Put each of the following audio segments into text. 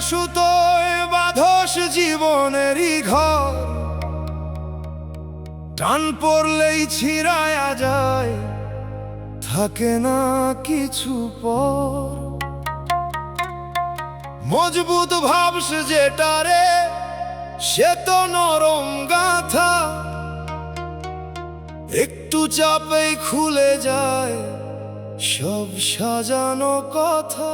সুতোয় বাঁধস জীবনেরই ঘর, টান পড়লেই ছিঁড়ায়া যায়, থাকে না কিছু পর। মজবুত ভাবস যেটারে, সে তো নরম গাথা, একটু চাপেই খুলে যায় সব সাজানো কথা।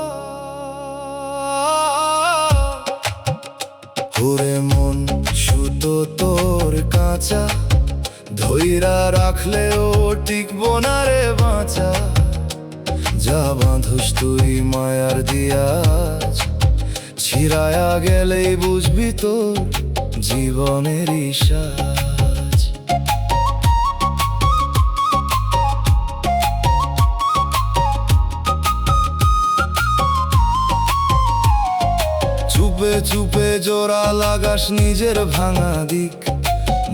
ওরে মন সুতো তোর কাঁচা, ধইরা রাখলেও টিকবো না রে বাঁচা। যা বাঁধস তুই মায়ার দিয়াজ, ছিড়ায়া গেলেই বুঝবি তোর জীবনেরই সাজ। চুপে চুপে জোড়া লাগাস নিজের ভাঙা দিক,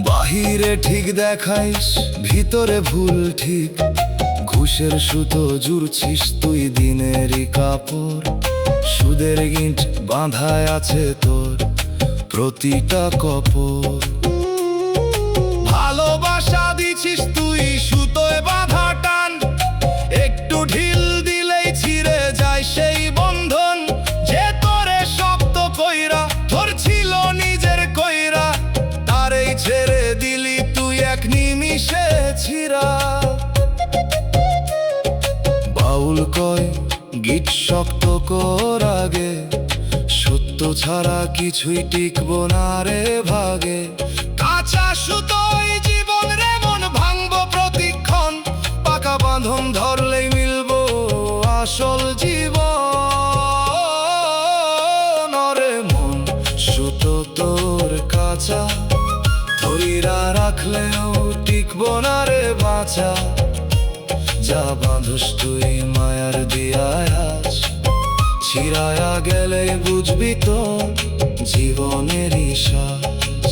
বাহিরে ঠিক দেখাইস ভিতরে ভুল ঠিক। ঘুষের সুতো জুড়ছিস তুই দিনেরই কাপড়, সুদের গিঁট বাঁধায় আছে তোর প্রতিটা কপর। ভালোবাসা দিছিস তুই সুতোয় বাঁধা টান, একটু ঢিল দিলেই ছিঁড়ে যায় সেই বন্ধন। যে তোরে শক্ত কইরা ধরছিল নিজের কইরা, তারেই ছেড়ে দিলি তুই এক নিমিষে ছিঁড়া। বাউল কয় গিট শক্ত কর আগে, সত্য ছাড়া কিছুই টিকবো না রে ভাগে। কাঁচা সুতোয় জীবন রে মন ভাঙবো প্রতিক্ষণ, পাকা বাঁধন ধরলেই মিলবো আসল জীবন। ওরে মন সুতো তোর কাঁচা, ধইরা রাখলেও টিকবো না রে বাঁচা। যা বাঁধস তুই মায়ার দিয়াজ, ছিড়ায়া গেলে বুঝবি তো জীবনেরই সাজ।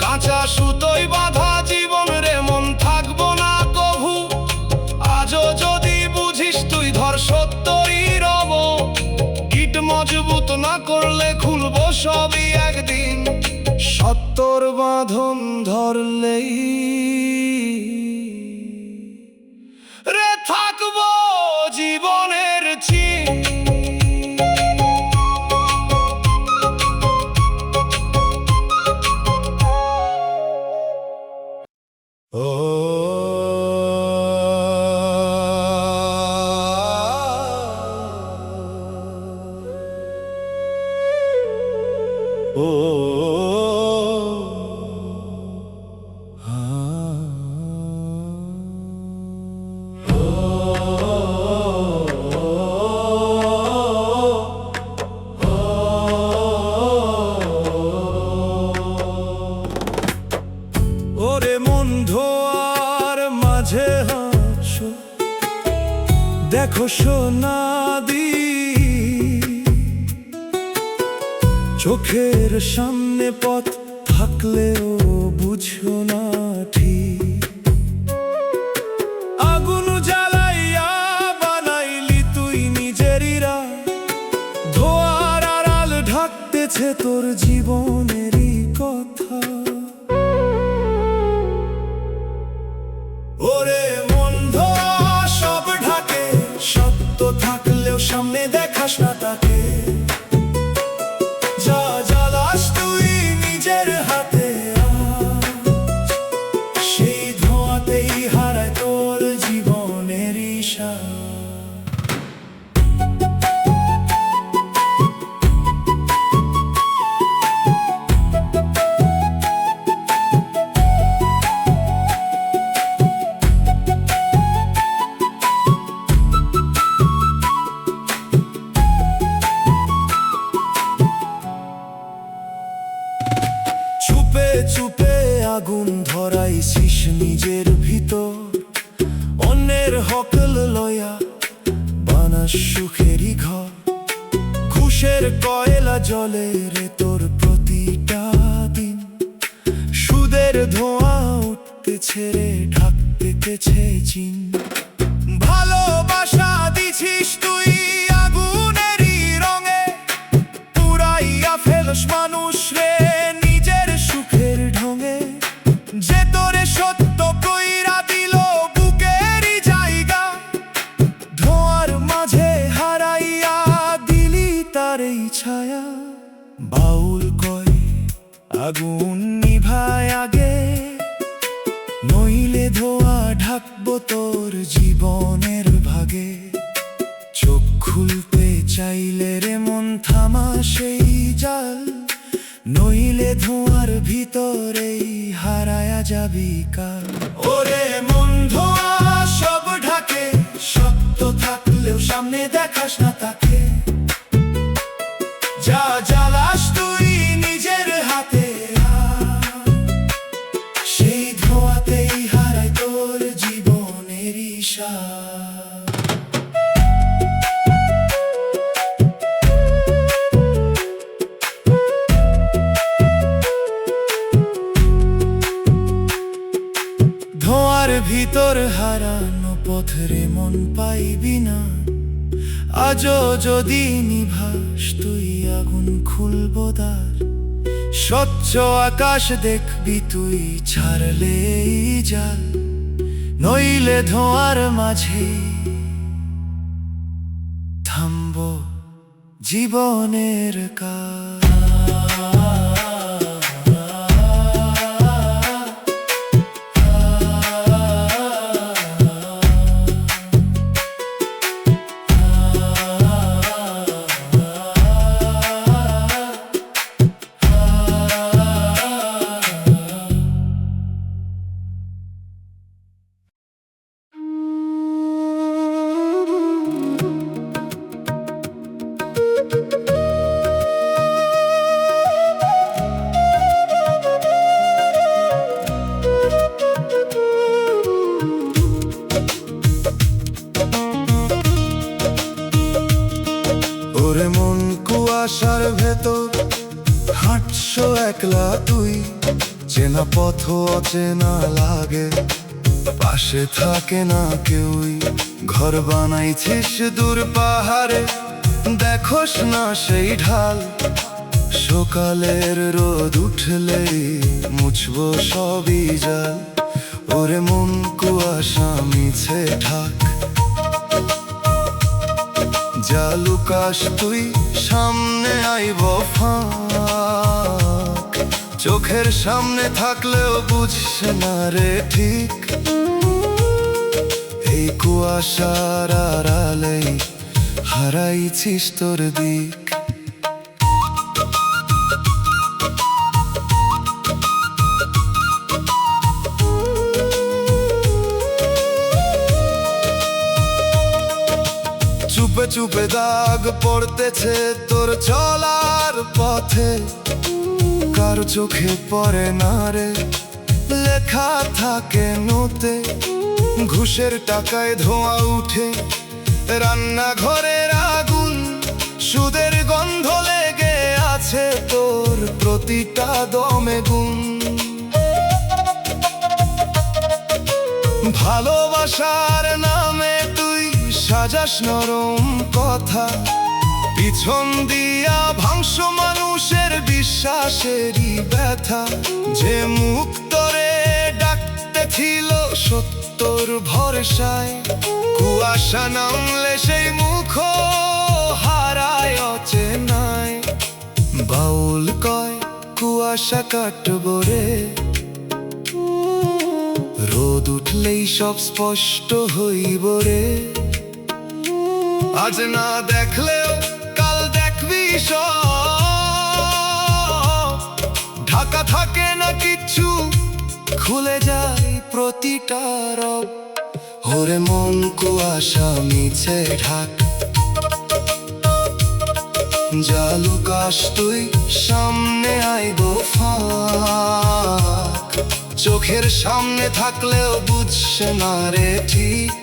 কাঁচা সুতোয় বাঁধা জীবন রে মন থাকবো না কভু, আজও যদি বুঝিস তুই ধর সত্যই রব। গিট মজবুত না করলে খুলবো সবই একদিন, সত্যর বাঁধন ধরলেই রে থাকবো জীবনের চিন। ও ও ওরে মন ধোয়ার মাঝে হাসো, দেখো সোনাদি চোখের সামনে পথ থাকলেও বুঝো না ঠিক। আগুন জ্বালাইয়া বানাইলি তুই নিজেরই রাত, ধোয়ার আড়াল ঢাকতেছে তোর জীবনেরই কথা। ওরে মন ধোয়া সব ঢাকে, সত্য থাকলেও সামনে দেখাস না তাকে। যা জ্বালাস তুই নিজের হাতে, সেই ধোঁয়াতেই হারায় তোর জীবনেরই সাজ। চুপে আগুন ধরাইছিস নিজের ভিতর, অন্যের হকল লয়া বানাস সুখেরই ঘর। কিসের কয়লা জলে রে তোর প্রতিটা দিন? সুদের ধোঁয়া উঠতেছে রে, ঢাকতেছে চিন। ভালোবাসা দিছিস তুই আগুনেরই রঙে, পুরাইয়া ফেলস মানুষ রে নিজের সুখের ঢঙে। যে তোরে সত্য কইরা দিল বুকেরই জায়গা, ধোঁয়ার মাঝে হারাইয়া দিলি তার এই ছায়া। বাউল কয় আগুন নিভায় আগে, নইলে ধোঁয়া ঢাকবো তোর জীবনের ভাগে। চোখ খুলতে চাইলে রে মন থামা সেই জাল, নইলে ধোঁয়ার ভিতরেই হারায়া যাবি কাল। ওরে মন ধোঁয়া সব ঢাকে, সত্য থাকলেও সামনে দেখাস না তাকে। যা জ্বালাস তুই নিজের হাতে, সেই ধোঁয়াতেই হারায় তোর জীবনেরই স্বাদ। ধোঁয়ার ভিতর হারানো পথরে মন পাইবি না। আজও যদি নিভাস তুই আগুন খুলবো দ্বার, স্বচ্ছ আকাশ দেখবি তুই ছাড়লেই জাল, নইলে ধোঁয়ার মাঝে থামবো জীবনের কাল। ওরে মন কুয়াশার ভেতর হাঁটছো একলা তুই, চেনা পথ অচেনা লাগে, পাশে থাকে না কেউই। ঘর বানাইছিস দূর পাহাড়ে, দেখোস না সেই ঢাল, সকালের রোদ উঠলেই মুছবো সবই জাল। ওরে মন কুয়াশা মিছে ঢাক, যা লুকাস তুই সামনে আইব ফাঁক। চোখের সামনে থাকলেও বুঝছে না রে ঠিক, এই কুয়াশার আড়ালেই হারাইছিস তোর দিক। চুপে চুপে দাগ পড়তেছে তোর চলার পথে, কারো চোখে পড়ে না রে লেখা থাকে নোতে। ঘুষের টাকায় ধোঁয়া উঠে রান্নাঘরের আগুন, সুদের গন্ধ লেগে আছে তোর প্রতিটা দমে গুণ। ভালোবাসার নামে তুই সাজাস নরম কথা, পিছন দিয়া ভাংস মানুষের বিশ্বাসেরই ব্যথা। যে মুখ তোরে ডাকতে ছিল সত্যর ভরসায়, কুয়াশা নামলে সেই মুখ হারায় অচেনায়। বাউল কয় কুয়াশা কাটবো রে, রোদ উঠলেই সব স্পষ্ট হইব রে। আজ না দেখলেও কাল দেখবি সব, ঢাকা থাকে না কিচ্ছু খুলে যায় প্রতিটা রব। ওরে মন কুয়াশা মিছে ঢাক, যা লুকাস তুই সামনে আইব ফাঁক। চোখের সামনে থাকলেও বুঝছে না রে ঠিক,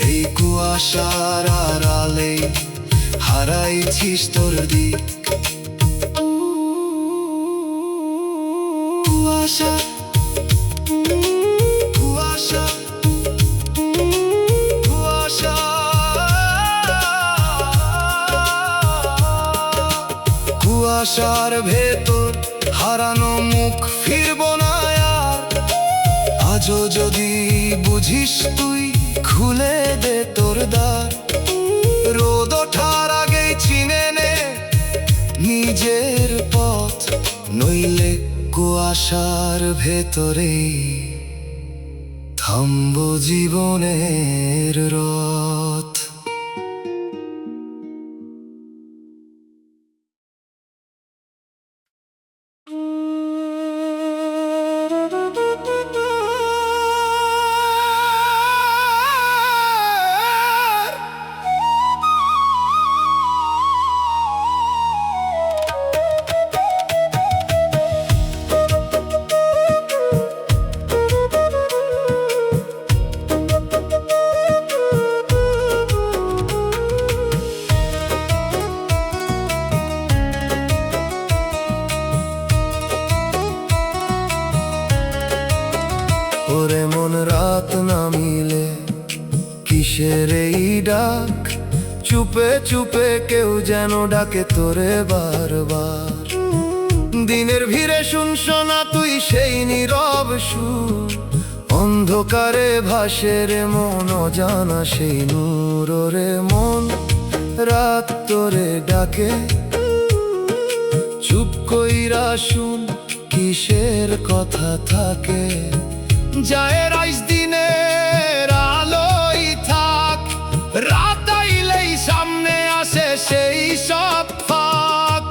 এই কুয়াশার আড়ালে হারাইছিস তোর দিক। কুয়াশা কুয়াশা কুয়াশা কুয়াশার ভেতর হারানো মুখ ফিরব না আর। আজও যদি বুঝিস তুই খুলে দে তোর দ্বার। রোদ ওঠার আগেই চিনে নে নিজের পথ, নইলে কুয়াশার ভেতরে থামবো জীবনের রথ। ওরে মন রাত নামিলে কিসের এই ডাক? চুপে চুপে কেউ যেন ডাকে তোরে বারবার। দিনের ভিড়ে শুনছ না তুই সেই নীরব সুর, অন্ধকারে ভাসে রে মন অজানা সেই নূর। ওরে মন রাত তোরে ডাকে, চুপ কইরা শুন কিসের কথা থাকে। যায় রাইস দিনের আলোই থাক, রাত আইলেই সামনে আসে সেই সব ফাঁক।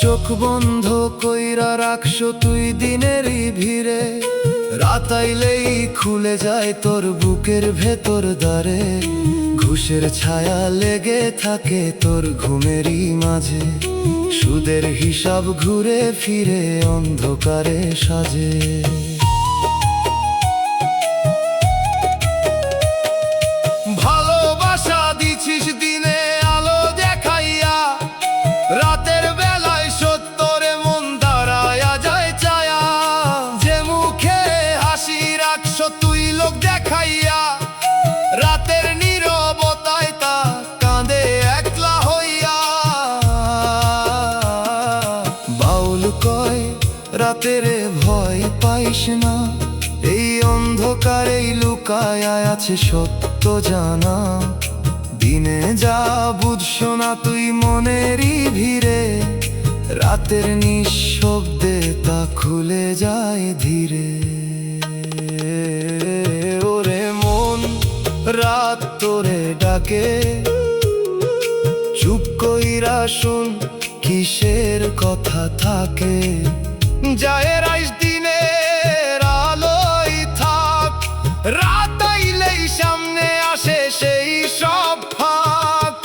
চোখ বন্ধ কইরা রাখছ তুই দিনেরই ভিড়ে, রাত আইলেই খুলে যায় তোর বুকের ভেতর দ্বারে। ঘুষের ছায়া লেগে থাকে তোর ঘুমেরই মাঝে, সুদের হিসাব ঘুরে ফিরে অন্ধকারে সাজে। ভালোবাসা দিছিস দিনে আলো দেখাইয়া, রাতের বেলায় সত্যরে মন দাঁড়ায়া যায় চায়া। যে মুখে হাসি রাখছ তুই লোক দেখাইয়া, রাতের নীরবতায় তা কাঁদে একলা হইয়া। বাউল কয় রাতেরে ভয় পাইস না, এই অন্ধকারেই লুকায় আছে সত্য জানা। দিনে যা বুঝছ না তুই মনেরই ভিড়ে, রাতের নিঃশব্দে তা খুলে যায় ধীরে। ওরে মন রাত তোরে ডাকে, চুপ কইরা শুন কিসের কথা থাকে। যায় রাইস দিনের আলোই থাক, রাত আইলেই সামনে আসে সেই সব ফাঁক।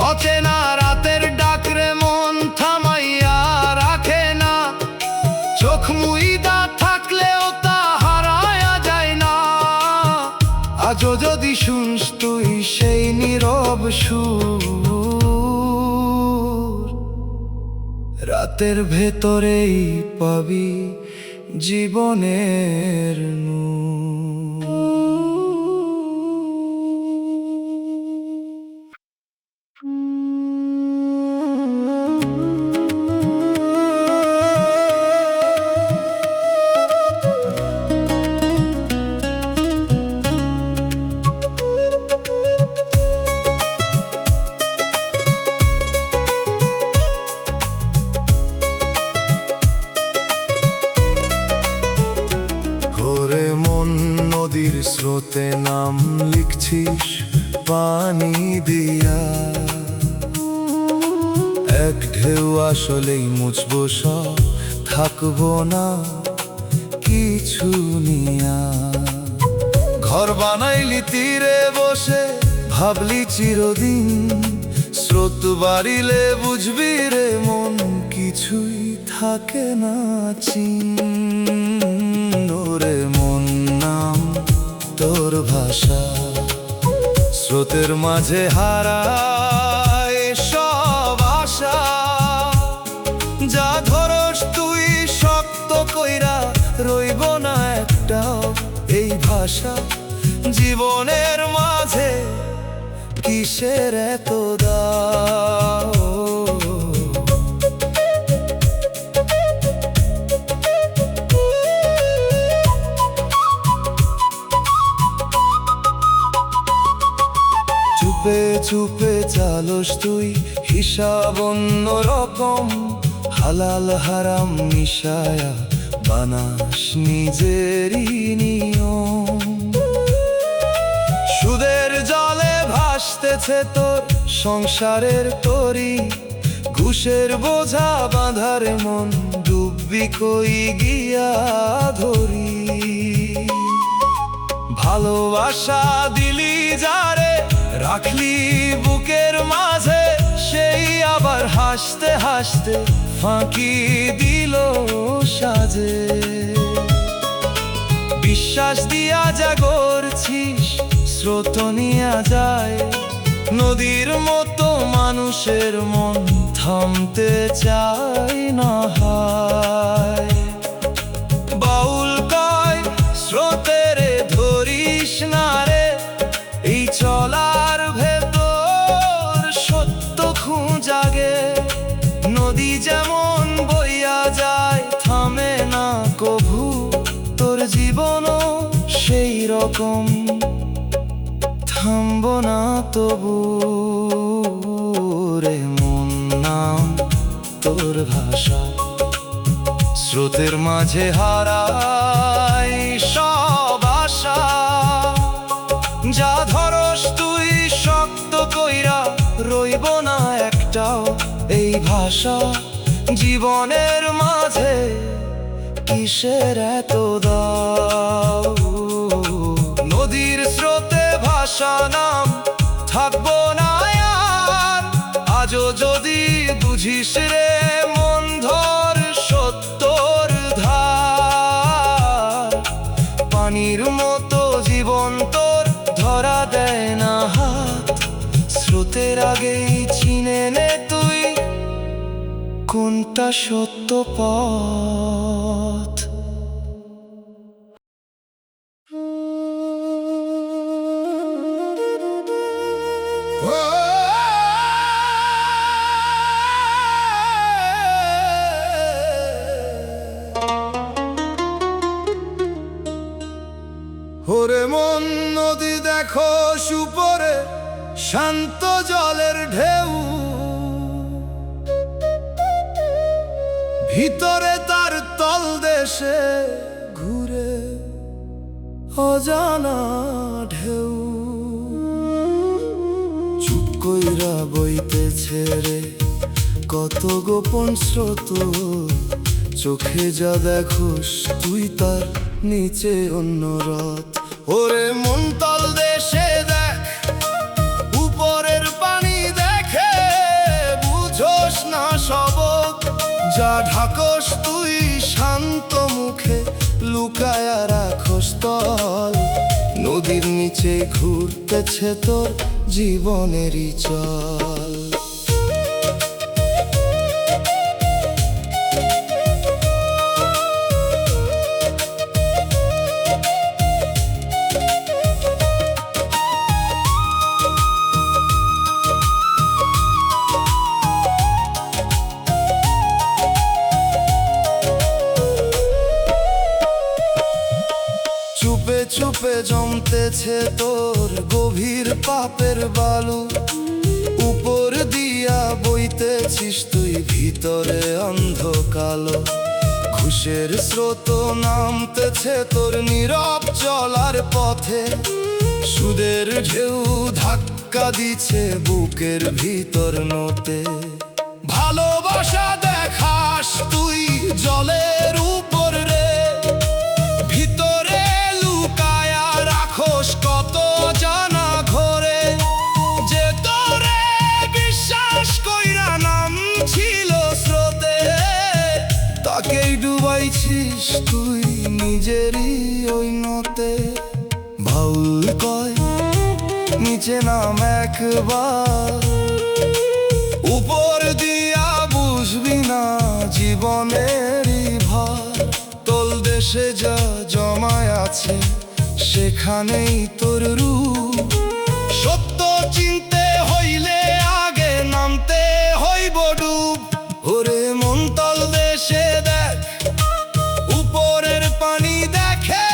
অচেনা রাতের ডাকরে মন থামাইয়া রাখে না, চোখ মুইদা থাকলেও তা হারায়া যায় না। আজও যদি শুনস তুই সেই নীরব সুর, রাতের ভেতরেই পাবি জীবনের নূর। নদীর স্রোতে নাম লিখছিস পানি দিয়া, এক ঢেউ আসলেই মুছবো সব, থাকবো না কিছু নিয়া। ঘর বানাইলি তীরে বসে, ভাবলি চিরদিন, স্রোত বাড়িলে বুঝবি রে মন, কিছুই থাকে না চিহ্ন রে মন। নাম তোর ভাষা, স্রোতের মাঝে হারায় সব আশা। যা ধরস তুই শক্ত কইরা, রইব না একটাও এই ভাষা। জীবনের মাঝে কিসের এত দাও? চুপে চুপে চালস তুই, হিসাব অন্য রকম, হালাল হারাম মিশায়া বানাস নিজেরই নিয়ম। সুদের জলে ভাসতেছে তোর সংসারের তরি, ঘুষের বোঝা বাঁধার মন, ডুববি কই গিয়া ধরি। ভালোবাসা দিলি যারে, রাখলি বুকের মাঝে, সেই আবার হাসতে হাসতে ফাঁকি দিল সাজে। বিশ্বাস দিয়া জাগরছিস, স্রোত নিয়া যায়, নদীর মতো মানুষের মন থামতে চায় না হায়। বাউল কয় স্রোতের ধরিস না রে, এই চলার ভেতর সত্য খুঁজাগে। নদী যেমন বইয়া যায়, থামে না কভু, তোর জীবনও সেই রকম, থামব না তবু রে মন। নাম তোর ভাষা, স্রোতের মাঝে হারায় সব আশা। যা ধরস তুই শক্ত কইরা, রইব না একটাও এই ভাষা। জীবনের মাঝে কিসের এত দাও? নদীর স্রোতে ভাষা নাম, থাকবো না আর। আজও যদি বুঝিস রে মন, ধর সত্যর ধার। পানির মতো জীবন তোর, ধরা দেয় না হাত, স্রোতের আগেই চিনে নে তুই কোনটা সত্য পথ। ওরে মন, নদী দেখো সুপরে, শান্ত জলের ঢেউ, ভিতরে তার তল দেশে ঘুরে অজানা ঢেউ। চুপ কইরা বইতেছে রে কত গোপন স্রোত, চোখে যা দেখোস তুই তার নিচে অন্য রথ। ওরে মন, তল দেশে দেখ, উপরের পানি দেখে বুঝোস না সবক। যা ঢাকস তুই শান্ত মুখে, লুকায়া রাখস তল। নদীর নিচে ঘুরতেছে তোর জীবনেরই চল। চুপে জমতেছে তোর গভীর পাপের বালু, উপর দিয়া বইতেছিস তুই, ভিতরে অন্ধ কালো। ঘুষের স্রোত নামতেছে তোর নীরব চলার পথে, সুদের ঢেউ ধাক্কা দিচ্ছে বুকের ভিতর নতে। ভালো ভালোবাসা দেখাস তুই জলের উপর রে, ভিতরে লুকায়া রাখোস কত জানা ঘরে, যে তোরে বিশ্বাস কইরা নাম ছিল স্রোতে, তাকেই ডুবাইছিস তুই নিজেরই ওই নতে। বাউল কয় নিচে নাম একবার, উপর দিয়া বুঝবি না জীবনেরই ভার। তোল দেশে যা জমায় আছে সেখানেই তোর রূপ, সত্য চিনতে হইলে আগে নামতে হইব ডুব। ওরে মন তল দেশে দেখ, উপরের পানি দেখে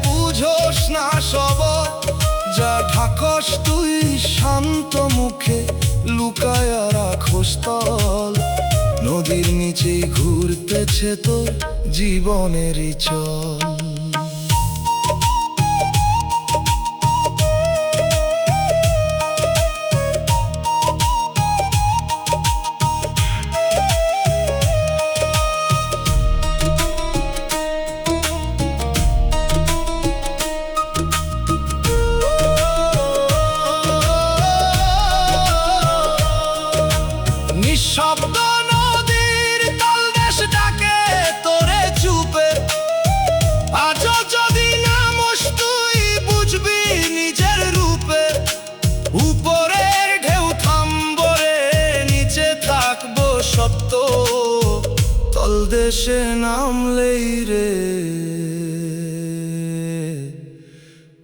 বুঝোস না সব, যা ঢাকস তুই শান্ত মুখে লুকায়া রাখোস তল। নদীর নিচেই ঘুরতেছে তোর জীবনেরই চল। নিঃশব্দ নদীর তলদেশ ডাকে তোরে চুপে, আজও যদি নামস তুই বুঝবি নিজের রূপে। উপরের ঢেউ থামবো রে, নিচে থাকবো সত্য, তলদেশে নামলেই রে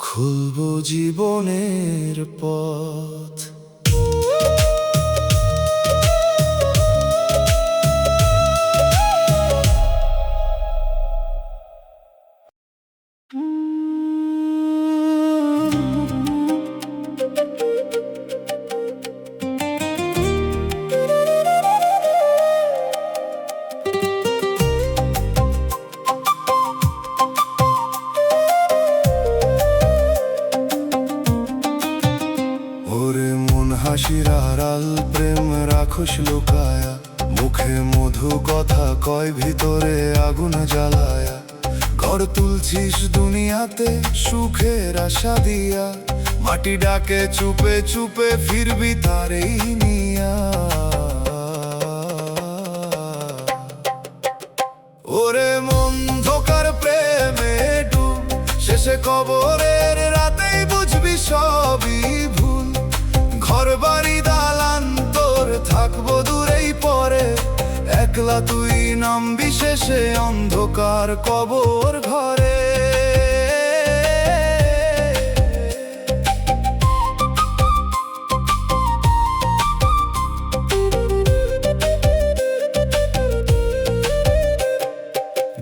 খুলবো জীবনের পথ। হাসির আড়াল প্রেম রাখোস লুকায়া, মুখে মধু কথা কয় ভিতরে আগুন জ্বালায়া। ঘর তুলছিস দুনিয়াতে সুখের আশা দিয়া, মাটি ডাকে চুপে চুপে ফিরবি তারেই নিয়া। ওরে মন ধোকার প্রেমে ডুব, শেষে কবরের রাতেই বুঝবি সবই ভুল। ঘর বাড়ি দালান তোর থাকবো দূরেই পরে, একলা তুই নামবি শেষে অন্ধকার কবর ঘরে।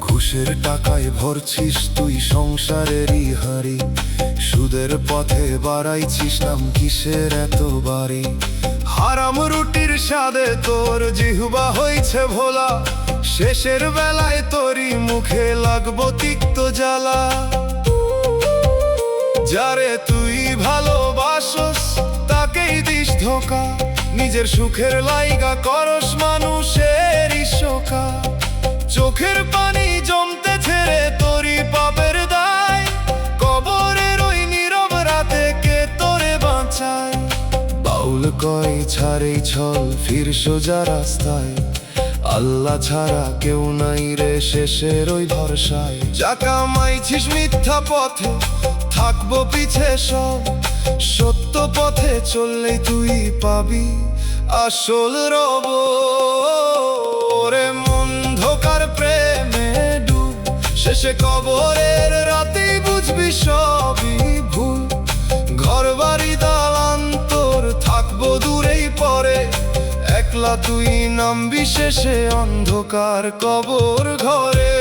ঘুষের টাকায় ভরছিস তুই সংসারেরই হারি, সুদের পথে বাড়াইছিস নাম কিসের এত বাড়ি। হারাম রুটির স্বাদে তোর জিহ্বা হইছে ভোলা, শেষের বেলায় তোরই মুখে লাগবো তিক্ত জ্বালা। যারে তুই ভালোবাসস তাকেই দিস ধোকা, নিজের সুখের লাইগা করস মানুষেরই শোকা। চোখের পানি জমতে ছেড়ে তোরই পাপের দায়, কবরের ওই নীরব রাতে কে তোরে বাঁচায়। বাউল কয় ছাড়েই ছল ফির সোজা রাস্তায়, আল্লাহ ছাড়া কেউ নাই রে শেষের ওই ভরসায়। যা কামাইছিস মিথ্যা পথে থাকবো পিছে সব, সত্য পথে চললেই তুই পাবি আসল রব। ওরে মন ধোকার প্রেমে ডুব, শেষে কবরের রাতেই বুঝবি সবই ভুল। ঘর বাড়ি দালান তোর থাকবো দূরেই পরে, একলা তুই নামবি শেষে অন্ধকার কবর ঘরে।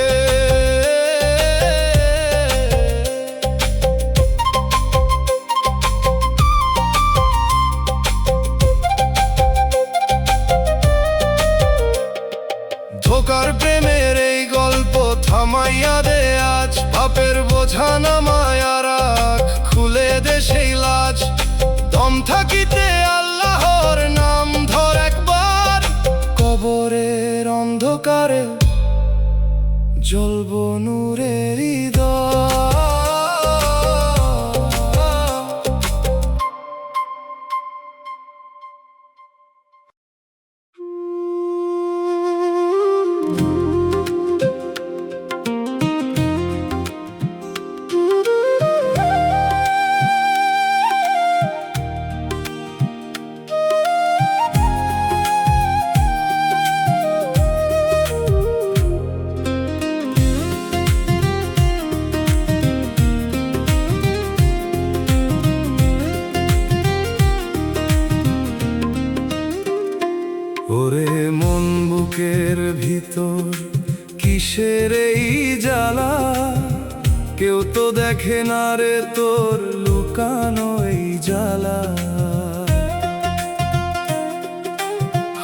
ধোকার প্রেমের এই গল্প থামাইয়া দে আজ, পাপের বোঝা নামায়া রাখ, খুলে দে সেই লাজ। দম থাকিতে আল্লাহর নাম ধর একবার, কবরে অন্ধকারে জ্বলব নূরের হৃদয়। ওরে মন বুকের ভিতর কিসের এই জ্বালা, কেউ তো দেখে না রে তোর লুকানো এই জ্বালা।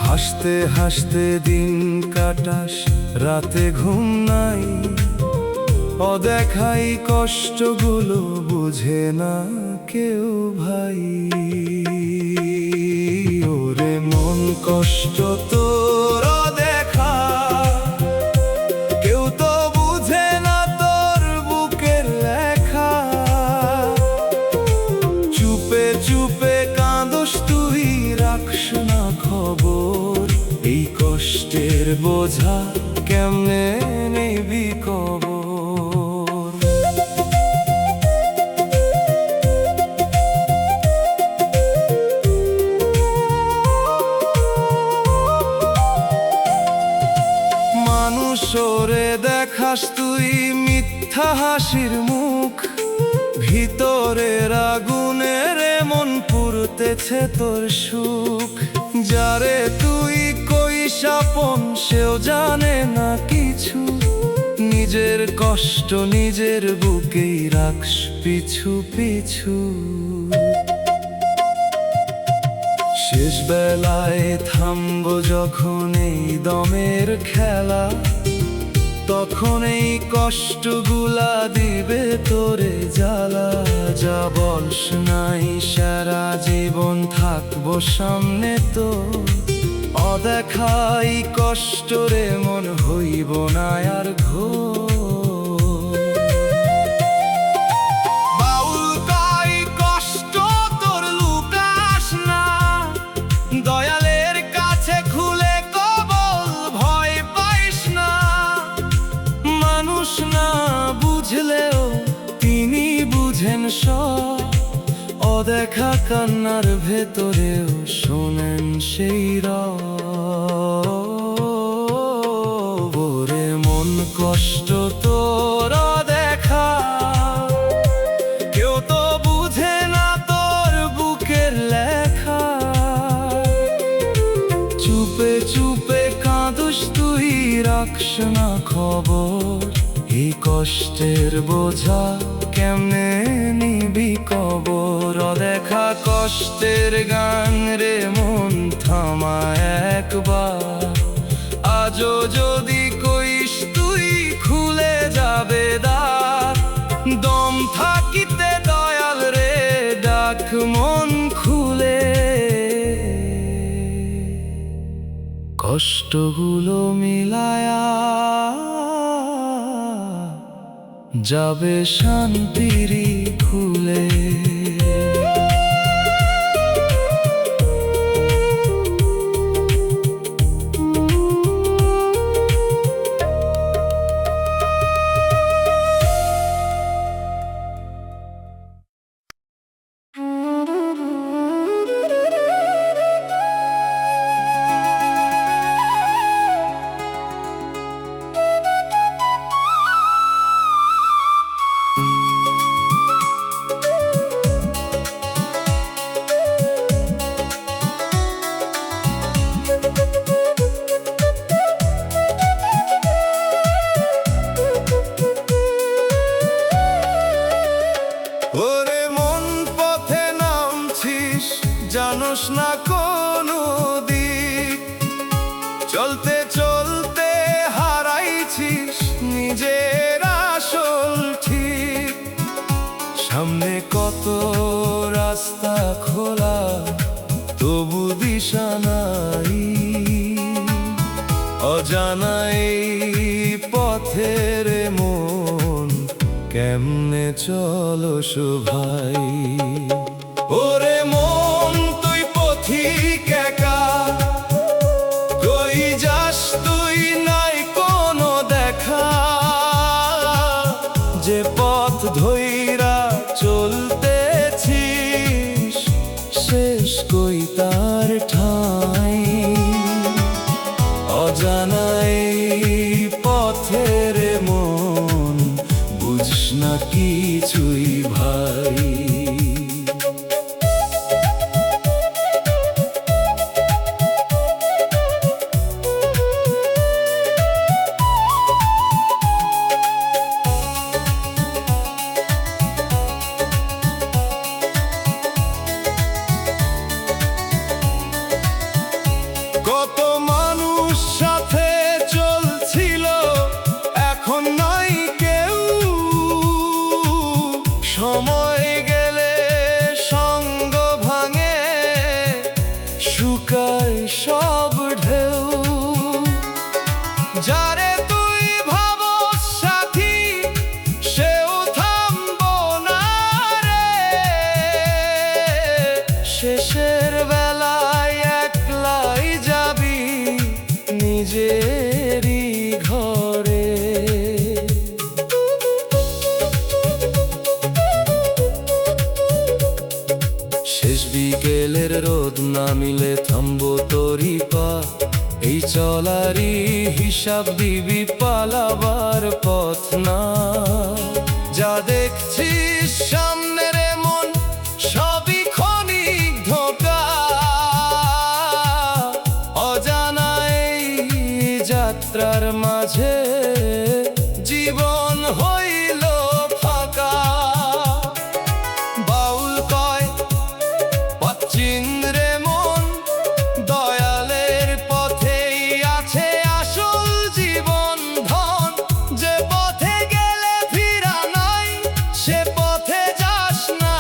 হাসতে হাসতে দিন কাটাস, রাতে ঘুম নাই, অদেখাই কষ্টগুলো বুঝে না কেউ ভাই। ওরে মন কষ্ট তোর দেখা, কেউ তো বুঝে না তোর বুকের লেখা। চুপে চুপে কাঁদস তুই, রাখস না খবর, এই কষ্টের বোঝা কেমনে নিবি কবর। মানুষরে দেখাস তুই মিথ্যা হাসির মুখ, ভিতরের আগুনের মন পুড়তেছে তোর সুখ। যারে তুই কইস আপন, সেও জানে না কিছু, নিজের কষ্ট নিজের বুকেই রাখস পিছু পিছু। শেষ বেলায় থামবো যখন এই দমের খেলা, তখন এই কষ্টগুলা দিবে তোরে জ্বালা। যা বলস নাই সারা জীবন থাকবো সামনে তো, অদেখাই কষ্ট রে মন হইব না আর ঘোর। দয়ালের কাছে খুলে কবল, ভয় পাইস না। মানুষ না বুঝলেও তিনি বুঝেন সব, অদেখা কান্নার ভেতরেও শোনেন সেই রব। ওরে মন কষ্ট তোর দেখা, কেউ তো বুঝে না তোর বুকের লেখা। চুপে চুপে কাঁদস তুই, রাখস না খবর, এই কষ্টের বোঝা কেমনে নিবি কবর। অদেখা কষ্টের গান রে মন থামা একবার, আজও যদি কইস তুই খুলে যাবে দ্বার। দম থাকিতে দয়াল রে ডাক মন খুলে, কষ্টগুলো মিলায়া যাবে শান্তির খুলে। জানোস না কোনো দিক, চলতে চলতে হারাইছিস নিজের আসল ঠিক। সামনে কত রাস্তা খোলা, তবু দিশা নাই, অজানা এই পথের মন কেমনে চলস ভাই। ওরে মন তুই পথিক একা, কই যাস তুই নাই কোনো দেখা, যে পথ ধইরা চলতেছিস শেষ কই তার ঠাই। অজানা এই পথের মন বুঝস না কিছুই ভাই। কত মানুষ সাথে চলছিল এখন নাই কেউ, সময় গেলে সঙ্গ ভাঙে শুকায় সব ঢেউ। যারে তুই ভাবস সাথী সেও থামবো না রে, শেষের বেলায় একলাই যাবি নিজেরই ঘরে। শেষ বিকেলের রোদ নামিলে থামবো তোরই পা, এই চলারই হিসাব দিবি পালাবার পথ না। যা দেখছিস সামনের মন সবই ক্ষণিক ধোঁকা, অজানা এই যাত্রার মাঝে জীবন হইল ফাঁকা। বাউল কয় পশ্চিম রে মন, দয়ালের পথেই আছে আসল জীবন ধন। যে পথে গেলে ফিরা নাই সে পথে যাস না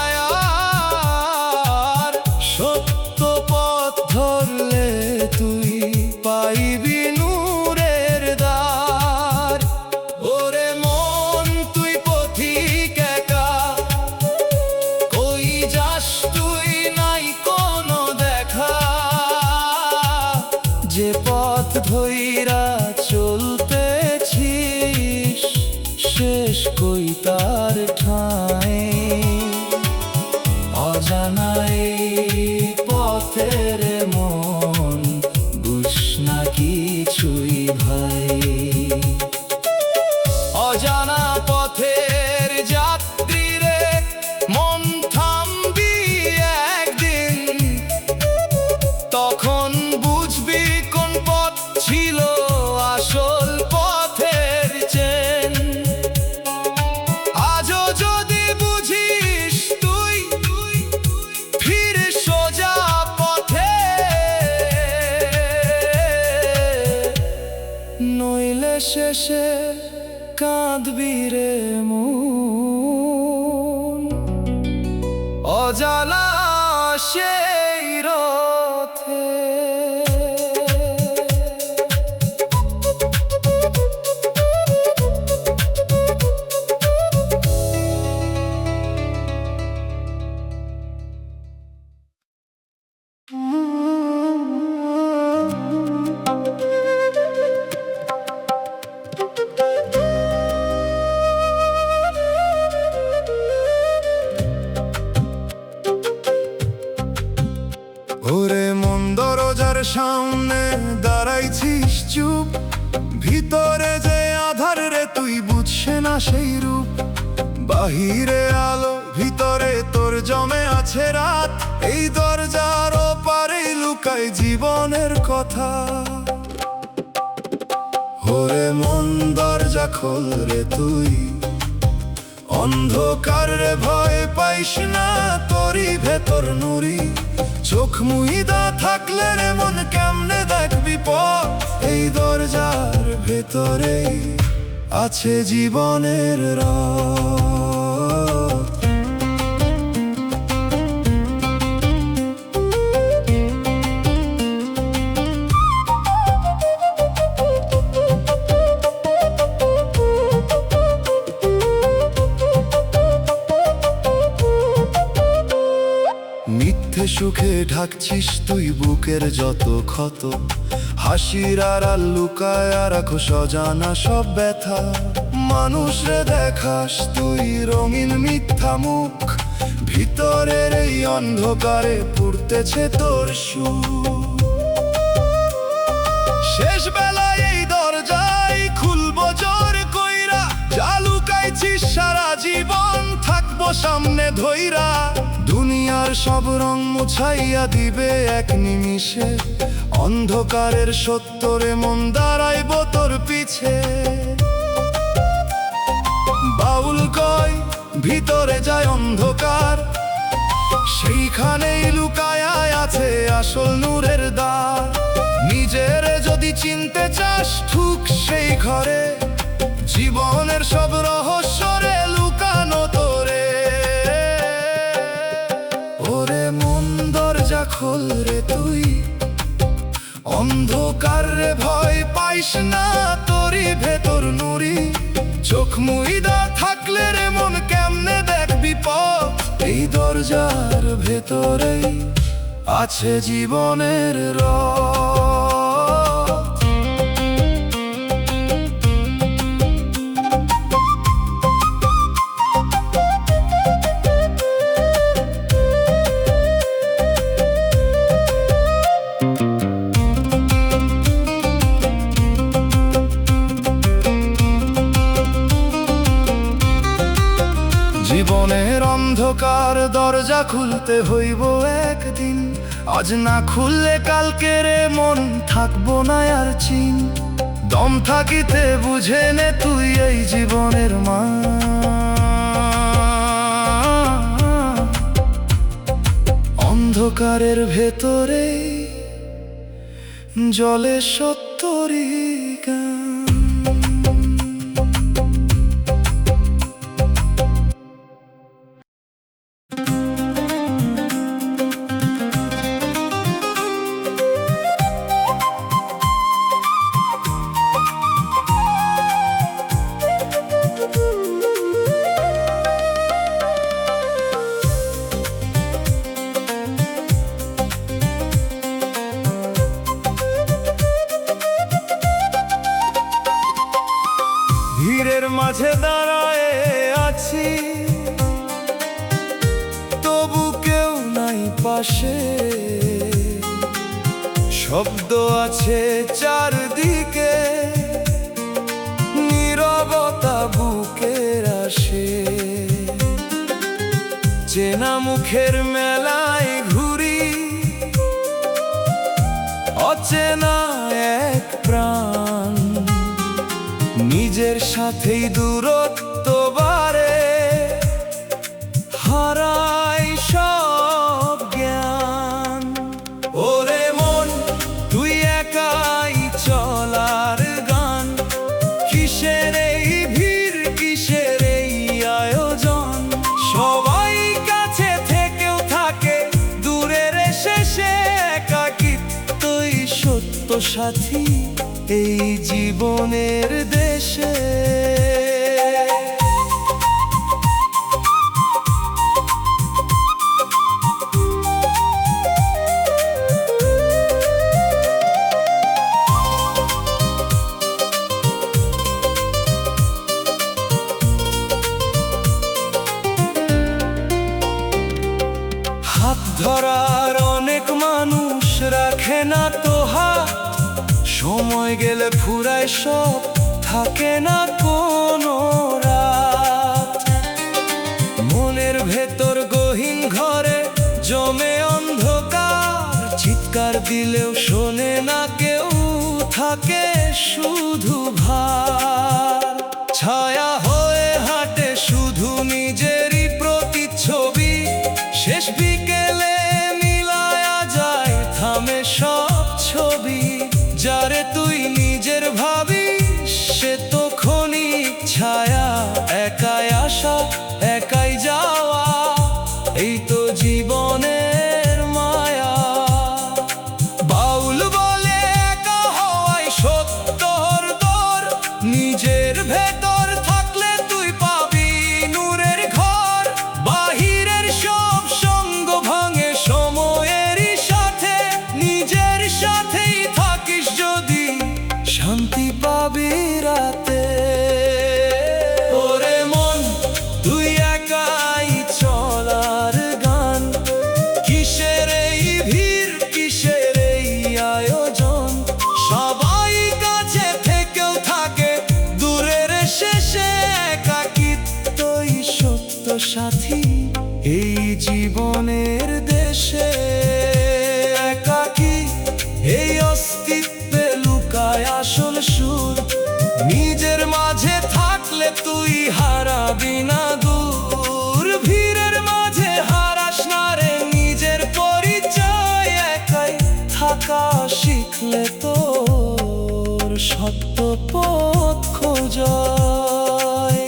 আর, সত্য পথ ধরলে তুই পাইবি নূরের দ্বার। ওরে মন তুই পথিক একা, কই যাস তুই নাই কোনো দেখা, যে পথ ধইরা চলতেছিস শেষ কই তার ঠাই। অজানা এই পথের মন বুঝ না কিছুই ভাই। অজানা পথের যাত্রী রে মন থামবি একদিন, তখন বুঝবি কোন পথ ছিল আসল পথের চেন। আজও যদি বুঝিস তুই ফিরে সোজা পথে, নইলে শেষে কাঁদবি রে মন অজানা সেই রথে। ওরে মন দরজার সামনে দাঁড়াইছিস চুপ, ভিতরে যে আধার রে তুই বুঝছে না সেই রূপ। বাহিরে আলো ভিতরে তোর জমে আছে রাত, এই দরজার ওপারে লুকায় জীবনের কথা। ওরে মন দরজা খোল রে তুই, অন্ধকার রে ভয় পাইস না, তোরই ভেতর নুরি। চোখ মুইদা থাকলে রে মন কেমনে দেখবি পথ, এই দরজার ভেতরেই আছে জীবনের রথ। সুখে ঢাকছিস তুই বুকের যত ক্ষত, হাসির আড়াল লুকায় রাখো সজানা সব ব্যথা। মানুষ রে দেখাস তুই রঙিন মিথ্যা মুখ, ভিতরের এই অন্ধকারে পুড়তেছে তোর সুখ। শেষ বেলায় এই দরজায় খুলবো জোর কইরা, যা লুকাইছিস সারা জীবন থাকবো সামনে ধইরা। দুনিয়ার সব রং মুছাইয়া দিবে এক নিমিষে, অন্ধকারের সত্যরে মন দাঁড়াইব তোর পিছে। বাউল কয় ভিতরে যায় অন্ধকার, সেইখানেই লুকায় আছে আসল নূরের দ্বার। নিজের যদি চিনতে চাস ঠুক সেই ঘরে, জীবনের সব রহস্যরে লুকানো তোরে। ওরে মন দরজা খোল রে তুই, অন্ধকার রে ভয় পাইস না, তোরই ভেতর নুরি। চোখ মুইদা থাকলে রে মন কেমনে দেখবি পথ, এই দরজার ভেতরেই আছে জীবনের রথ। জীবনের অন্ধকার দরজা খুলতে হইব একদিন, আজ না খুললে কালকে রে মন থাকবো না আর চিন। দম থাকিতে বুঝে নে তুই এই জীবনের মা, অন্ধকারের ভেতরে জলে সত্যরি গান। ভিড়ের মাঝে দাঁড়ায় আছি, তবু কেউ নাই পাশে। শব্দ আছে চারদিকে, নীরবতা বুকের আসে। চেনা মুখের মেলায় ঘুরি, অচেনা এক প্রাণ। নিজের সাথেই দূরত্ব বাড়ে, হারাই সব জ্ঞান। ওরে মন তুই একাই চলার গান, কিসের এই ভিড় কিসের এই আয়োজন। সবাই কাছে থেকেও থাকে দূরের শেষে, একাকিত্বই সত্য সাথী এই জীবনের দেশে। হাত ধরার অনেক মানুষ রাখে না তো হাত, সময় গেলে ফুরায় সব, থাকে না কোনো রাত। মনের ভেতর গহীন ঘরে জমে অন্ধকার, চিৎকার দিলেও শোনে না কেউ, থাকে শুধু ভার। ছায়া হয়ে হাঁটে শুধু নিজেরই প্রতিচ্ছবি, শেষ বিকেলে মিলায়া যায় থামে সব ছবি। যারে তুই নিজের ভাবিস সে তো ক্ষণিক ছায়া, একাই আসা একাই যাওয়া, এই তো জীবনের মায়া। বাউল বলে একা হওয়াই সত্যর দর, নিজের ভেতর থাকলে তুই পাবি নূরের ঘর। বাহিরের সব সঙ্গ ভাঙে সময়ে সাথী এই জীবনের দেশে। একাকী এই অস্তিত্বে লুকায় আসল সুর, নিজের মাঝে থাকলে তুই হারাবি না দূর। ভিড়ের মাঝে হারাস না রে নিজের পরিচয়, একাই থাকা শিখলে তোর সত্য পথ খোঁজায়।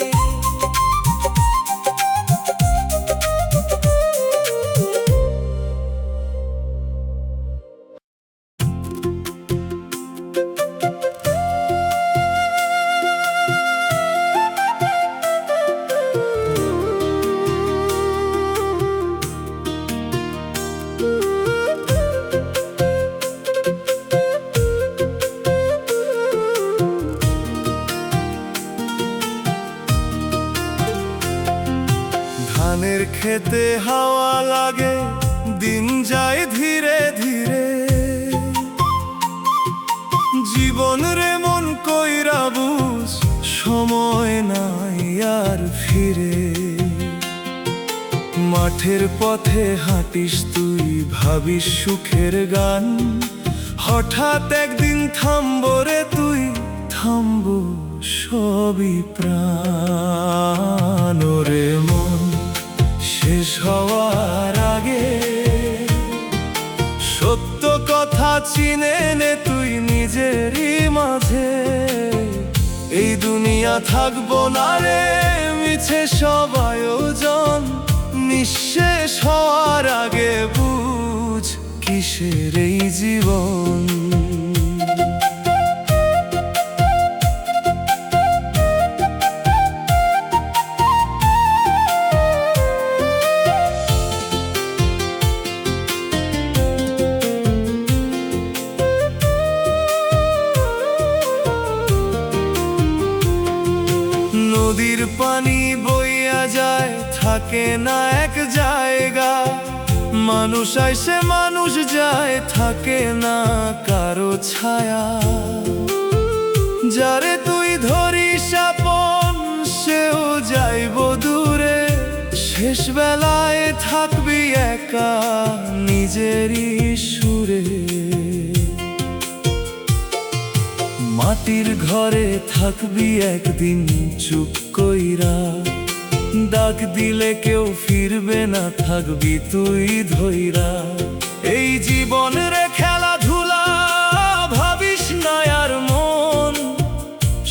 ধানের খেতে হাওয়া লাগে, দিন যায় ধীরে ধীরে। জীবন রে মন কইরা বুঝ, সময় নাই আর ফিরে। মাঠের পথে হাঁটিস তুই, ভাবিস সুখের গান। হঠাৎ একদিন থামবো রে তুই, থামবো সবই প্রাণ। রে মন শেষ হওয়ার আগে সত্য কথা চিনে নে তুই নিজেরই মাঝে। এই দুনিয়া থাকবো না রে মিছে সব আয়োজন, নিঃশেষ হওয়ার আগে বুঝ কিসের এই জীবন। নদীর পানি বইয়া যায়, থাকে না এক জায়গা। মানুষ আইসে মানুষ যায়, থাকে না কারো ছায়া। যারে তুই ধরিস আপন, সেও যাইব দূরে। শেষ বেলায় থাকবি একা নিজেরই সুরে। মাটির ঘরে থাকবি একদিন চুপ কইরা, ডাক দিলে কেউ ফিরবে না, থাকবি তুই ধইরা। এই জীবন রে খেলাধুলা ভাবিস না আর মন,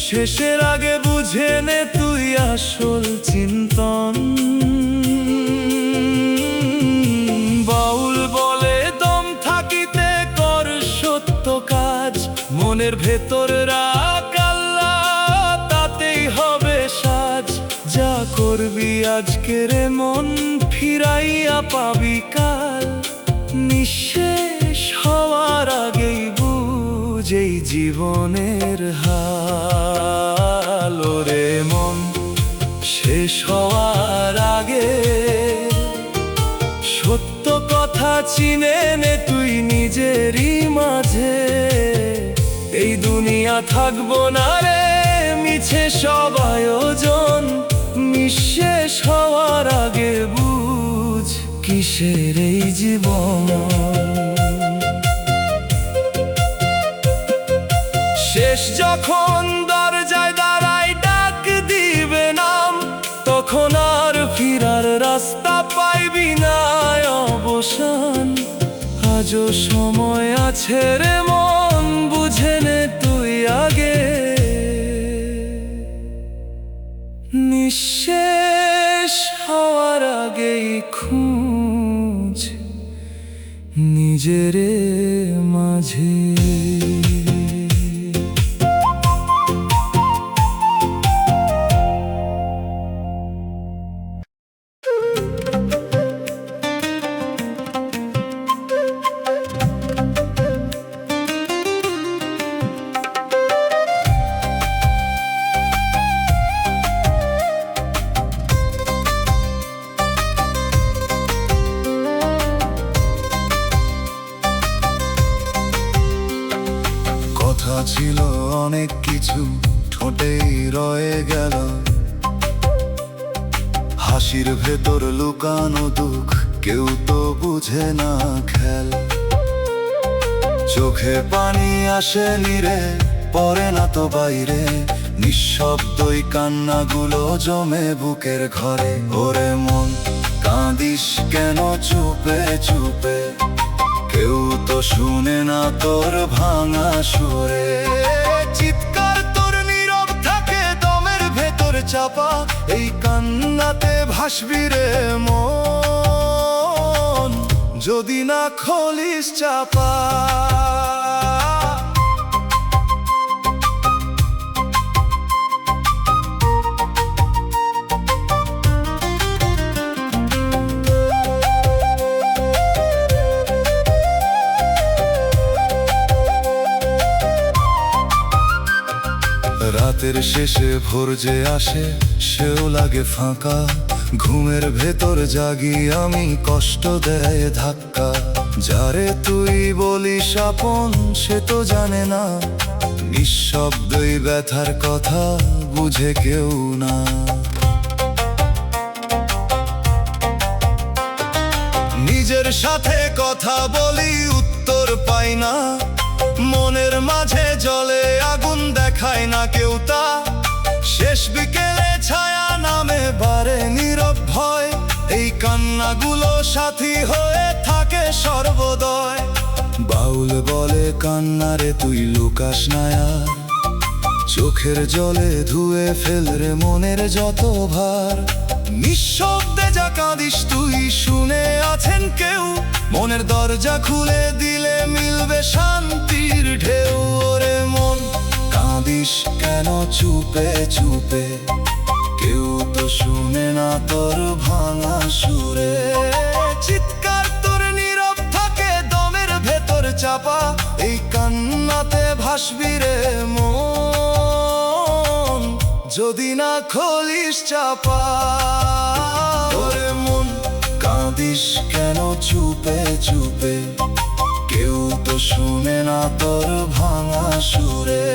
শেষের আগে বুঝে নে তুই আসল চিন্তন। বাউল বলে দম থাকিতে কর সত্য কাজ, মনের ভেতর রাখ আল্লাহ, তাতেই হবে সাজ। যা করবি আজকে রে মন, ফিরাইয়া পাবি কাল। নিঃশেষ হওয়ার আগেই বুঝ এই জীবনের হাল। রে মন শেষ হওয়ার আগে সত্য কথা চিনে নে তুই নিজেরই মাঝে। এই দুনিয়া থাকবো না রে মিছে সব আয়োজন, নিঃশেষ হওয়ার আগে বুঝ কিসের এই জীবন। শেষ যখন দরজায় দাঁড়াই ডাক দিবে নাম, তখন আর ফিরার রাস্তা পাইবি না অবসান। আজও সময় আছে রে মন, বুঝে নে তুই আগে। নিঃশেষ হওয়ার আগেই খুঁজ নিজের মাঝে। ছিল অনেক কিছু ঠোঁটেই রয়ে গেল, হাসি হাসির ভেতর লুকানো দুঃখ কেউ তো বুঝে না খেল। চোখে পানি আসে নিরে, পড়ে না তো বাইরে, নিঃশব্দই কান্নাগুলো জমে বুকের ঘরে। ওরে মন, কাঁদিস কেন চুপে চুপে, কেউ তো শুনে না তোর ভাঙা সুরে। চিৎকার তোর নীরব থাকে দমের ভেতর চাপা, এই কান্নাতে ভাসবি রে মন, যদি না খোলিস চাপা। রাতের শেষে ভোর যে আসে সেও লাগে ফাঁকা, ঘুমের ভেতর জাগি আমি, কষ্ট দেয় ধাক্কা। যারে তুই বলিস আপন সে তো জানে না, নিঃশব্দই ব্যথার কথা বুঝে কেউ না। নিজের সাথে কথা বলি উত্তর পাই না, মনের মাঝে জ্বলে আগুন দেখায় না কেউ তা। শেষ বিকেলে ছায়া নামে বারে নীরব ভয়, এই কান্নাগুলো সাথী হয়ে থাকে সর্বদয়। বাউল বলে কান্নারে তুই লুকাস না আর, চোখের জলে ধুয়ে ফেল রে মনের যত ভার। নিঃশব্দে যা কাঁদিস তুই শুনে আছেন কেউ, মনের দরজা খুলে দিলে মিলবে শান্তির ঢেউ। ওরে মন, কাঁদিস কেন চুপে চুপে, কেউ তো শুনে না তোর ভাঙা সুরে। চিৎকার তোর নীরব থাকে দমের ভেতর চাপা, এই কান্নাতে ভাসবি রে মন, যদি না খোলিস চাপা। ওরে মন, কাঁদিস কেন চুপে চুপে, কেউ তো শুনে না তোর ভাঙা সুরে।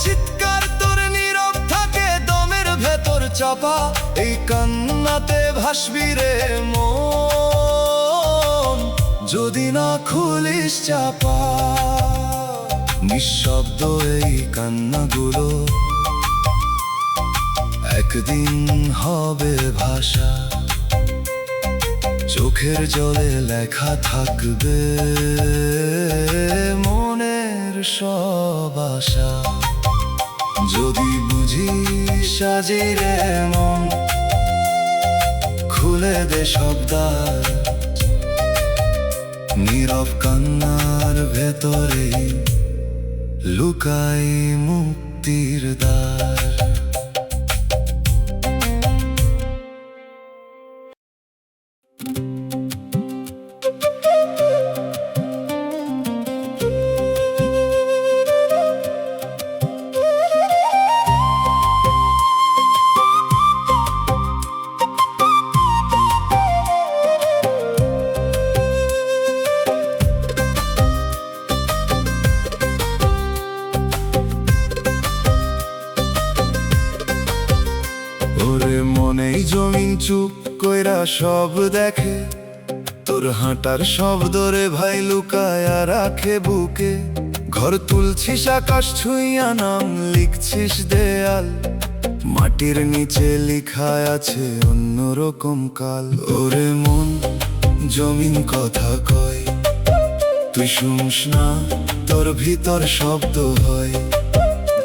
চিৎকার তোর নীরব থাকে দমের ভেতর চাপা, এই কান্নাতে ভাসবি রে মন, যদি না খুলিস চাপা। নিঃশব্দ এই কান্নাগুলো একদিন হবে ভাষা, চোখের জলে লেখা থাকবে মনের সব আশা। যদি বুঝিস আজি রে মন, খুলে দে সব দ্বার, নীরব কান্নার ভেতরে লুকাই মুক্তির দ্বার। ওরে মনেই জমিন চুপ কইরা সব দেখে, তোর হাঁটার শব্দ রে ভাই লুকায়া রাখে বুকে। ঘর তুলছিস আকাশ ছুঁইয়া, নাম লিখছিস দেয়াল, মাটির নিচে লিখা আছে অন্যরকম কাল। ওরে মন, জমিন কথা কয় তুই শুনস না, তোর ভিতর শব্দ হয়।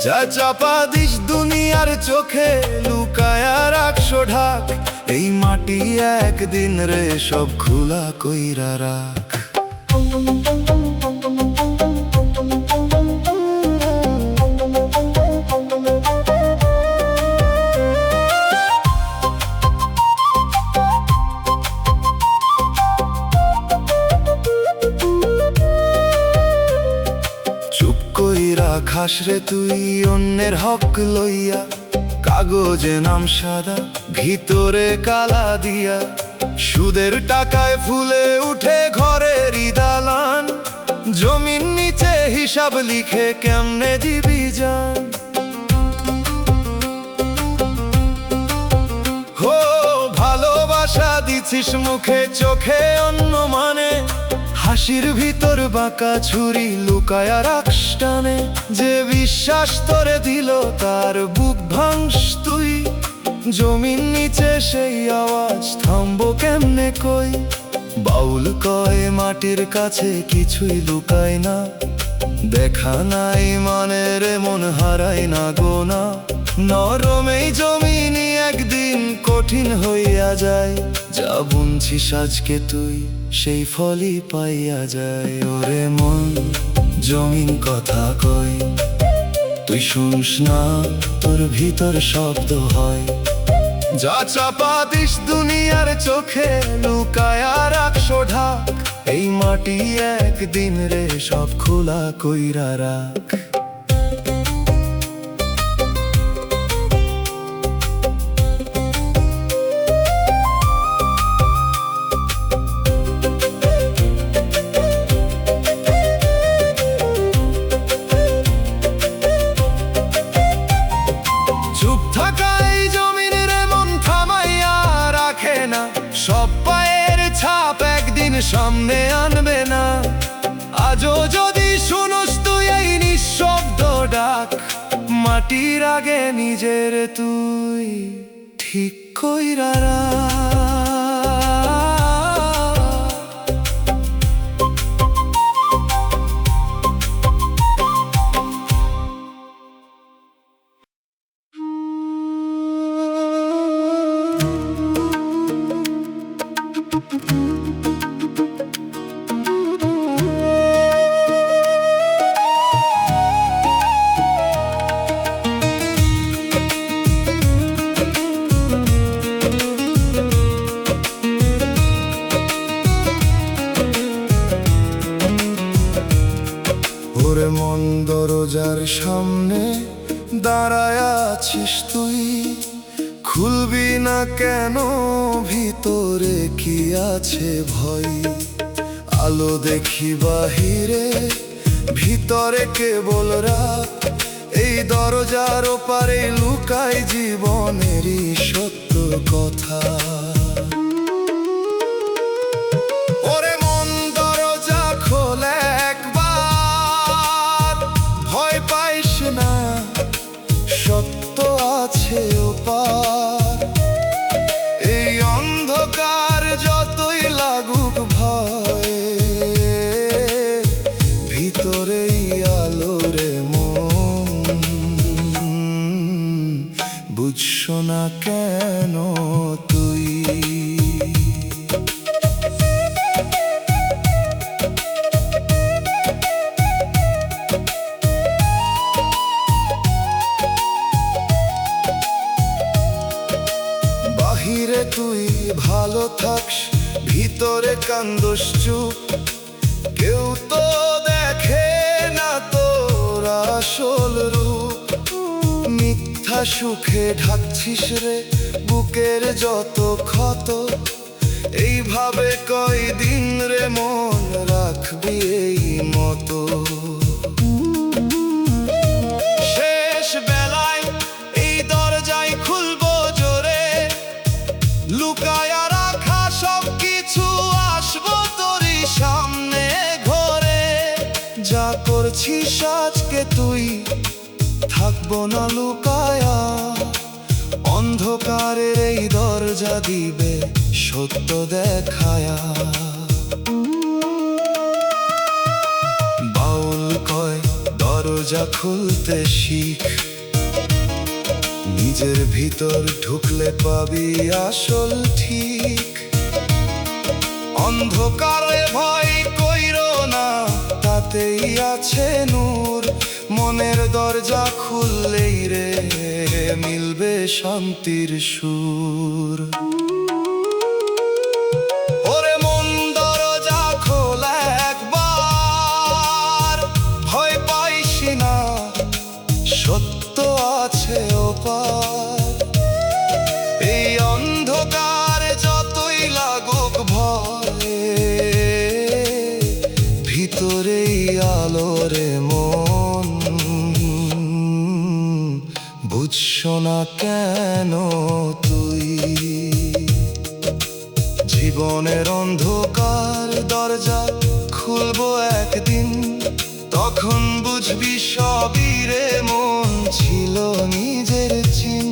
যা চাপা দিস দুনিয়ার চোখে, লুকায়া রাখছো ঢাক, এই মাটি একদিন রে সব খোলা কইরা রাখ। চুপ কইরা খাস রে তুই অন্যের হক লইয়া, কাগজে নাম সাদা ভিতরে কালা দিয়া। সুদের টাকায় ফুলে উঠে ঘরের দালান, জমিন নিচে হিসাব লিখে কেমনে দিবি জান। হো ভালো হাসিস মুখে চোখে অন্য মানে, হাসির ভিতর বাঁকা ছুরি লুকায় রাখস টানে। যে বিশ্বাস তোরে দিল তার বুক ভাঙস তুই, জমিন নিচে সেই আওয়াজ থামবো কেমনে কই। বাউল কয় মাটির কাছে কিছুই লুকায় না, দেখা নাই মানের মন হারায় না গোনা। নরম এই জমিনই একদিন কঠিন হইয়া যায়, যা বুনছিস আজকে তুই সেই ফলই পাইয়া যায়। ওরে মন জমিন কথা কয়, তুই শুনস না তোর ভিতর শব্দ হয়। যা চাপা দিস দুনিয়ার চোখে লুকায়া রাখস ঢাক, এই মাটি একদিন রে সব খোলা কইরা রাখ। চুপ থাকাই জমিন রে মন থামাইয়া রাখে না, সব পায়ের ছাপ একদিন সামনে আনবে না। আজও যদি শুনোস তুই এই নিঃশব্দ ডাক, মাটির আগে নিজের তুই ঠিক কইরা রাখ। ওরে মন দরজার সামনে দাঁড়ায় আছিস তুই, খুলবি না কেন ভিতরে কি আছে ভয়। আলো দেখি বাহিরে ভিতরে কেবল রাত, এই দরজার ওপারে লুকায় জীবনেরই সত্য কথা। ওরে মন দরজা খোলে একবার, ভয় পাইস না সত্য আছে ওপার। এই অন্ধকার যতই লাগুক ভয়, ভিতরেই আলো রে মন, বুঝছ না কেন তুই। বাহিরে তুই ভালো থাকস, ভিতরে কান্দোস চুপ, কেউ তো দেখে না তোর আসল রূপ। মিথ্যা সুখে ঢাকছিস রে বুকের যত ক্ষত, এইভাবে কয়দিন রে মন রাখবি এই মতো। শেষ বেলায় এই দরজায় খুলবো জোরে, লুকায়া রাখা সব কিছু আসবো তোরই সামনে ঘরে। যা করছিস আজকে তুই থাকবো না লুকায়া, অন্ধকারের এই দরজা দিবে সত্য দেখায়া। বাউল কয় দরজা খুলতে শিখ, নিজের ভিতর ঢুকলে পাবি আসল ঠিক। অন্ধকারে ভয় কইরো না, তাতেই আছে নূর। মনের দরজা খুললেই রে মিলবে শান্তির সুর। ওরে মন দরজা খোলা একবার, ভয় পাইস না সত্য আছে ওপার। এই অন্ধকার যতই লাগুক ভয়, ভিতরেই আলো রে মন, বুঝছ না কেন তুই। জীবনের অন্ধকার দরজা খুলবো একদিন, তখন বুঝবি সবই রে মন ছিল নিজের চিন।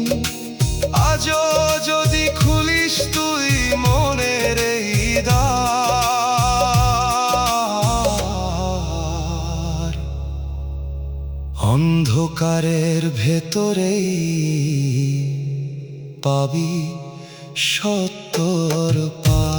আজও যদি খুলিস তুই মনের এই দ্বার, অন্ধকারের ভেতরেই পাবি সত্যর পার।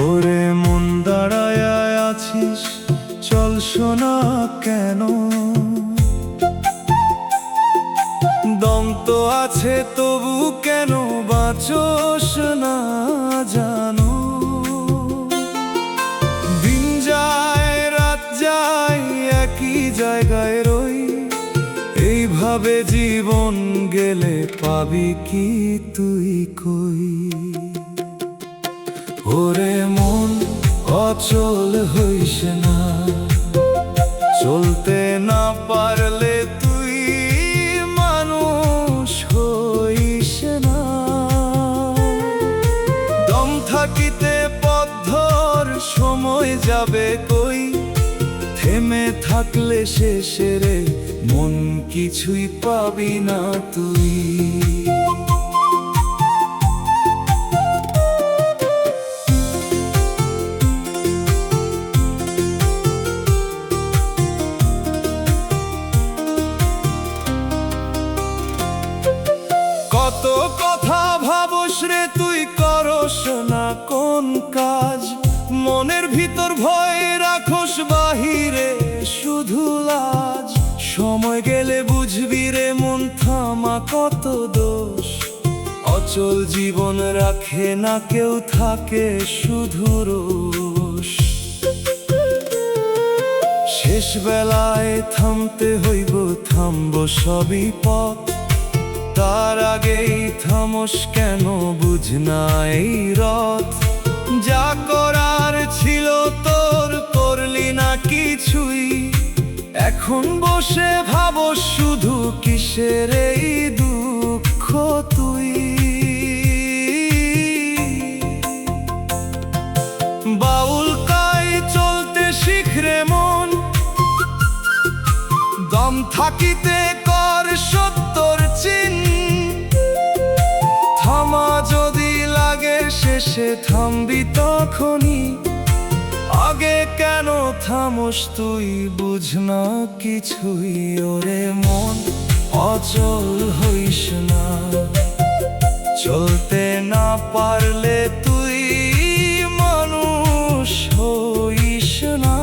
ওরে মন দাঁড়ায় আছিস, চল শোনা কেন, দম তো আছে তবু কেন বাঁচোস না জানো। দিন যায় রাত যায় একই জায়গায় রই, এইভাবে জীবন গেলে পাবি কি তুই কই। ওরে মন অচল হইস না, চলতে না পারলে তুই মানুষ হইস না। দম থাকিতে পথ ধর, সময় যাবে কই, থেমে থাকলে শেষে রে মন কিছুই পাবি না তুই। কত কথা ভাবস রে তুই, করস না কোন কাজ, মনের ভিতর ভয় রাখস বাহিরে শুধু লাজ। সময় গেলে বুঝবি রে মন থামা কত দোষ, অচল জীবন রাখে না কেউ, থাকে শুধু রোষ। শেষ বেলায় থামতে হইব, থামবো সবই পথ, তার আগেই থামস কেন বুঝ না এই রথ। যা করার ছিল তোর করলি না কিছুই, এখন বসে ভাবস শুধু কিসের এই দুঃখ তুই। বাউল কাই চলতে শিখ রে মন, দম থাকিতে কর সত্যর চিন। থামা যদি লাগে শেষে থামবি তখনই, আগে কেন থামস তুই বুঝ না কিছুই। ওরে মন অচল হইস না, চলতে না পারলে তুই মানুষ হইস না।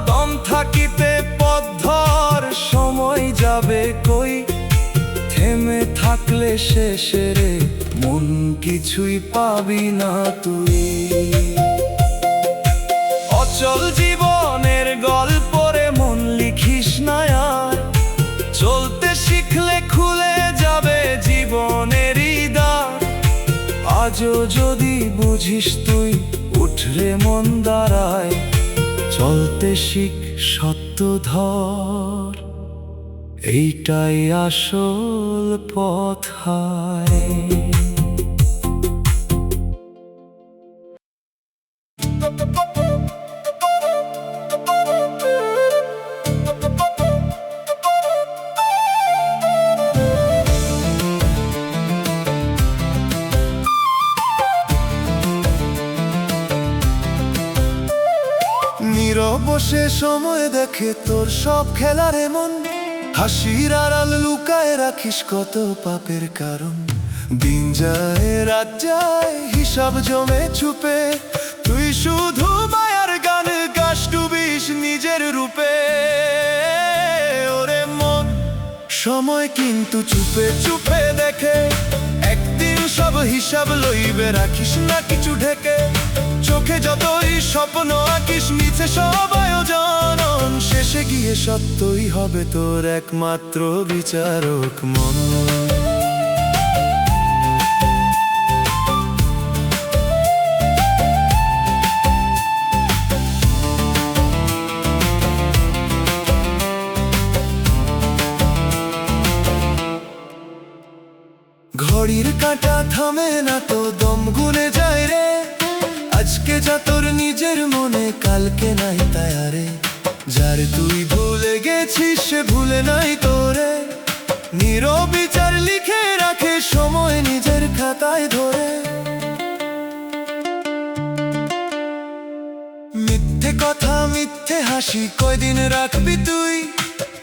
দম থাকিতে পথ ধর, সময় যাবে কই, থেমে থাকলে শেষে রে মন কিছুই পাবি না তুই। অচল জীবনের গল্প রে মন লিখিস না আর, চলতে শিখলে খুলে যাবে জীবনেরই দ্বার। আজও যদি বুঝিস তুই উঠরে মন দাঁড়ায়, চলতে শিখ সত্য ধর, এইটাই আসল পথ হায়। নীরব বসে সময় দেখে তোর সব খেলার এমন, হাসির আড়াল লুকায় রাখিস কত পাপের কারণ। দিন যায় রাত যায় হিসাব জমে চুপে, তুই শুধু মায়ার গান গাস ডুবিস নিজের রূপে। ওরে মন সময় কিন্তু চুপে চুপে দেখে, একদিন সব হিসাব লইবে, রাখিস না কিছু ঢেকে। চোখে যতই স্বপ্ন আঁকিস, মিছে সব আয়োজন, শেষে গিয়ে সত্যই হবে তোর একমাত্র বিচারক মন। ঘড়ির কাঁটা থামে না তো, দম গুনে যায় রে। আজকে যা তোর নিজের মনে, কালকে নাই তায়ারে। যার তুই ভুলে গেছিস সে ভুলে নাই তোরে। নিরবিচার লিখে রাখে সময় নিজের খাতায় ধরে। মিথ্যে কথা মিথ্যে হাসি কয়দিন রাখবি তুই?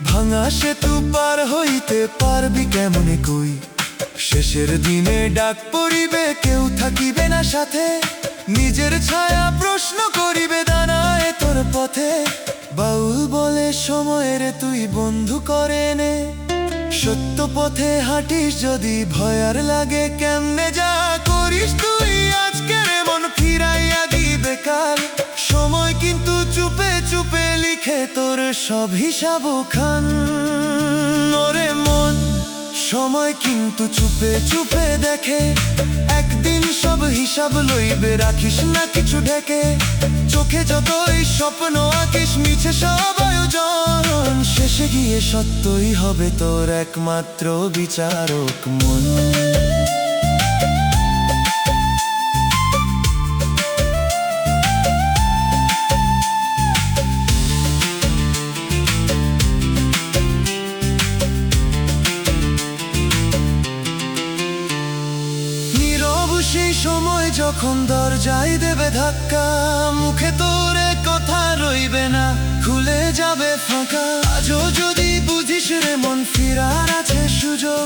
ভাঙা সেতু পার হইতে পারবি কেমনে কই? শেষের দিনে ডাক পড়িবে, কেউ থাকিবে না সাথে। নিজের ছায়া প্রশ্ন করিবে দাঁড়ায় তোর পথে। বাউল বলে সময়ের তুই বন্ধু করে নে। সত্য পথে হাঁটিস যদি ভয়ার লাগে, কেমনে যা করিস তুই আজকের মন ফিরাইয়া দিবে কাল। সময় কিন্তু চুপে চুপে লিখে তোর সব হিসাব খান। ওরে মন, সময় কিন্তু চুপে চুপে দেখে। একদিন সব হিসাব লইবে, রাখিস না কিছু ঢেকে। চোখে যতই স্বপ্ন আঁকিস, মিছে সব আয়োজন, শেষে গিয়ে সত্যই হবে তোর একমাত্র বিচারক মন। সেই সময় যখন দরজায় দেবে ধাক্কা, মুখে তোরে কথা রইবে না, খুলে যাবে ফাঁকা। আজও যদি বুঝিস রে মন, ফিরার আছে সুযোগ।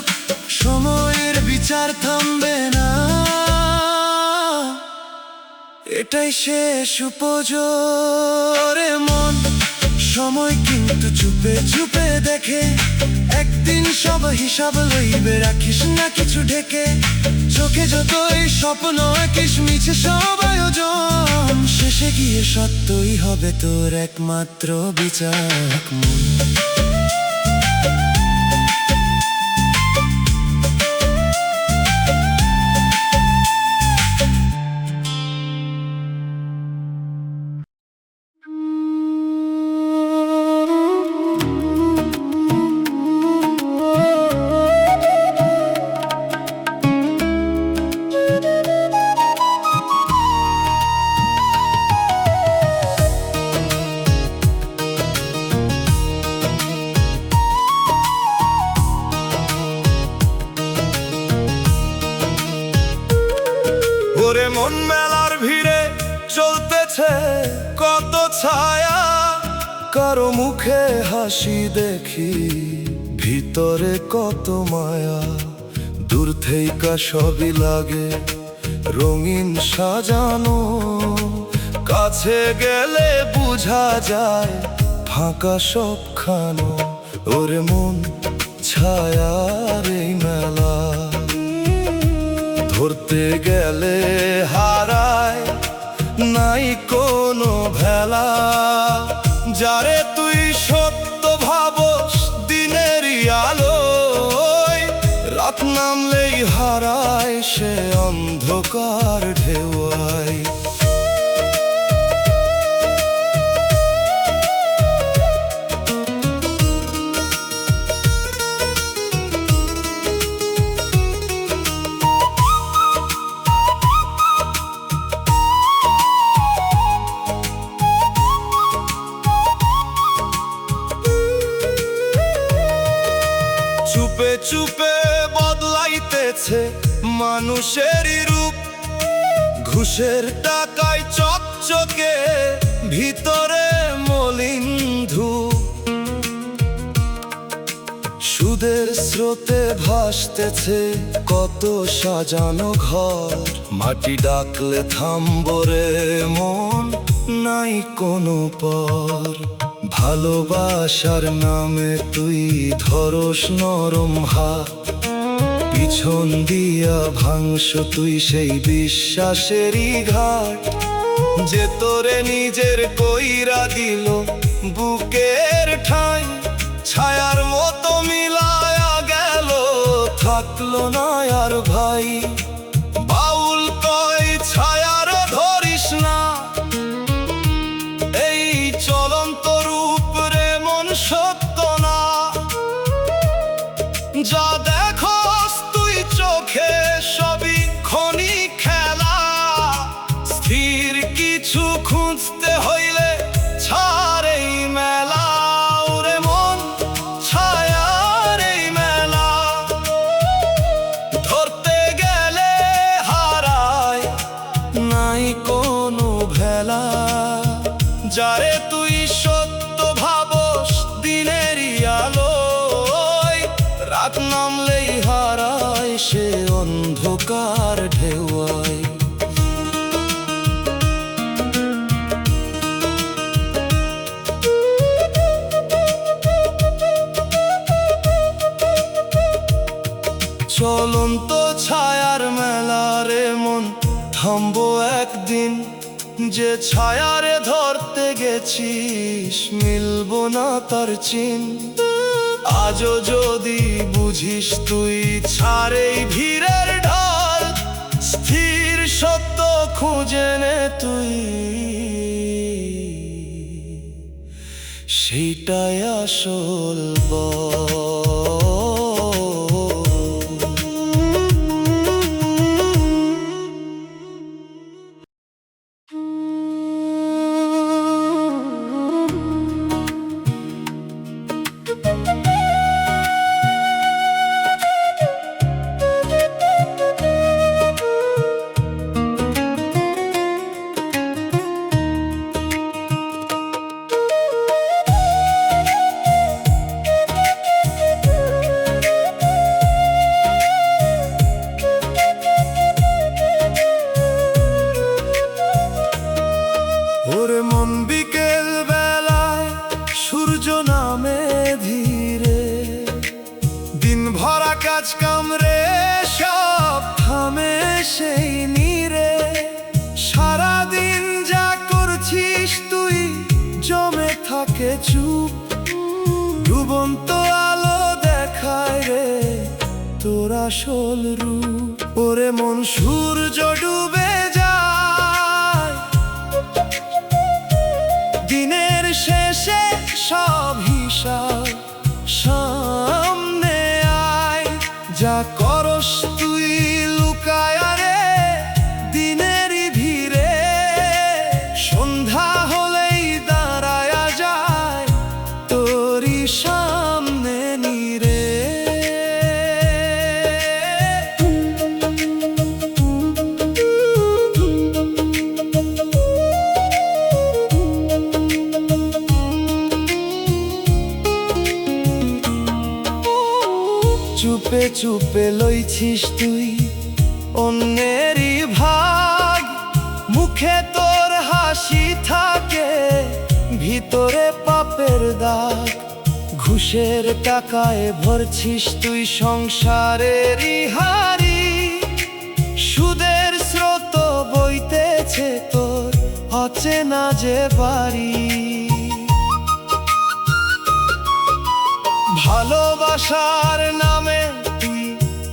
সময়ের বিচার থামবে না, এটাই শেষ উপযোগ। রে মন, সময় কিন্তু চুপে চুপে দেখে। একদিন সব হিসাব লইবে, রাখিস না কিছু ঢেকে। চোখে যতই স্বপ্ন আঁকিস, মিছে সব আয়োজন, শেষে গিয়ে সত্যই হবে তোর একমাত্র বিচারক মন। ওরে মন, মেলার ভিড়ে চলতেছে কত ছায়া। কারো মুখে হাসি দেখি, ভিতরে কত মায়া। দূর থেকে সবই লাগে রঙিন সাজানো, কাছে গেলে বুঝা যায় ফাঁকা সবখানো। ওরে মন, ছায়ার এই মেলা ধরতে গেলে হারায় নাই কোনো ভেলা। যারে তুই সত্য ভাবস দিনেরই আলোয়, রাত নামলেই হারায় সে অন্ধকার ঢেউয়ায়। চুপে চুপে বদলাইতেছে মানুষেরই রূপ। ঘুষের টাকায় চকচকে, ভিতরে মলিন ধূপ। সুদের স্রোতে ভাসতেছে কত সাজানো ঘর। মাটি ডাকলে থামবরে মন, নাই কোনো পর। ভালোবাসার নামে তুই ধরস নরম হাত, পিছন দিয়া ভাঙস তুই সেই বিশ্বাসেরই ঘাট, যে তোরে নিজের কইরা দিল বুকের ঠাঁই। ছায়ার মতো মিলায়া গেল, থাকলো না আর ভাই। বাউল কয় ছায়ারও ধরিস না, এই চলন্ত রূপ রে মন সত্য না। যা দেখোস তুই চোখে সবই ক্ষণিক খেলা, স্থির কিছু খুঁজতে হইলে ছাড় এই মেলা। ওরে মন ছায়ার এই মেলা, ধরতে গেলে হারায় নাই কোনো ভেলা। যারে তুই সত্য ভাবস দিনেরই আলোয়, রাত নামলেই হারায় সে অন্ধকার ঢেউয়ায়। চলন্ত ছায়ার মেলা রে মন, থামবো একদিন। যে ছায়ারে ধরতে গেছিস মিলবো না তার চিন। আজও যদি বুঝিস তুই ছাড়েই ভিড়ের ঢাল, স্থির সত্য খুঁজে নে তুই, সেইটাই আসল বল। ওরে মন বিকেল বেলায় সূর্য নামে ধীরে, দিন ভরা কাজ কামরে সব থামে সেই নীরে। সারাদিন যা করছিস তুই জমে থাকে চুপ, ডুবন্ত আলো দেখায় রে তোর আসল রূপ। ওরে মন সূর্য ডুবে যায়, দিনের শেষে সব হিসাব সামনে আয়। যা করস তুই লুকায় রে দিনেরই ভিড়ে, সন্ধ্যা হলেই দাঁড়ায়া যায় তোরই সামনে নীরে। চুপে চুপে লইছিস তুই অন্যেরই ভাগ, মুখে তোর হাসি থাকে ভিতরে পাপের দাগ। ঘুষের টাকায় ভরছিস তুই সংসারেরই হাড়ি, সুদের স্রোত বইতেছে তোর অচেনা যে বাড়ি। ভালোবাসার নামে তুই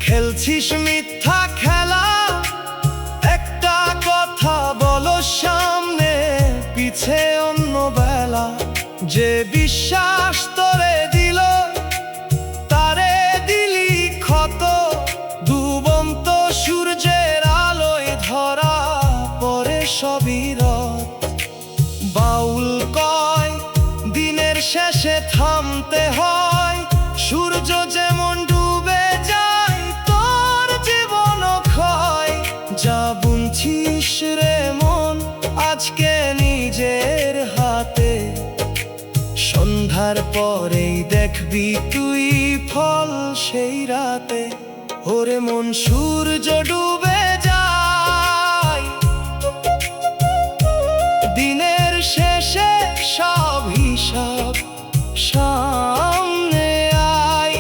খেলছিস মিথ্যা খেলা, একটা কথা বলো সামনে পিছে অন্য বেলা। যে বিশ্বাস তোরে দিল তারে দিলি ক্ষত, ডুবন্ত সূর্যের আলোয় ধরা পরে সবই রত। বাউল কয় দিনের শেষে থামতে হয়, সূর্য যেমন ডুবে যায় তোর জীবন ক্ষয়। যা বুনছিস রে মন আজকে নিজের হাতে, সন্ধ্যার পরেই দেখবি তুই ফল সেই রাতে। ওরে মন সূর্য ডুবে যায়, দিনের শেষে সব হিসাব সামনে আয়।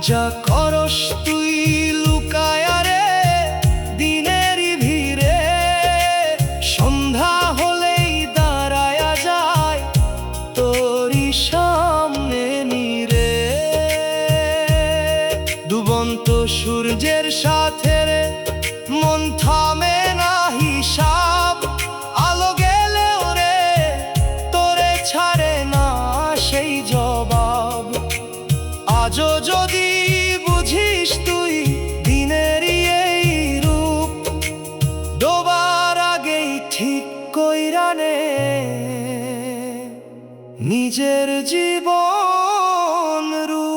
যা করস তুই লুকা ডুবন্ত সূর্যের সাথে রে মন থামে না হিসাব, আলো গেলেও রে তোরে ছাড়ে না সেই জবাব। আজও যদি বুঝিস তুই দিনেরই এই রূপ, ডোবার আগেই ঠিক কইরা নে নিজের জীবন রূপ।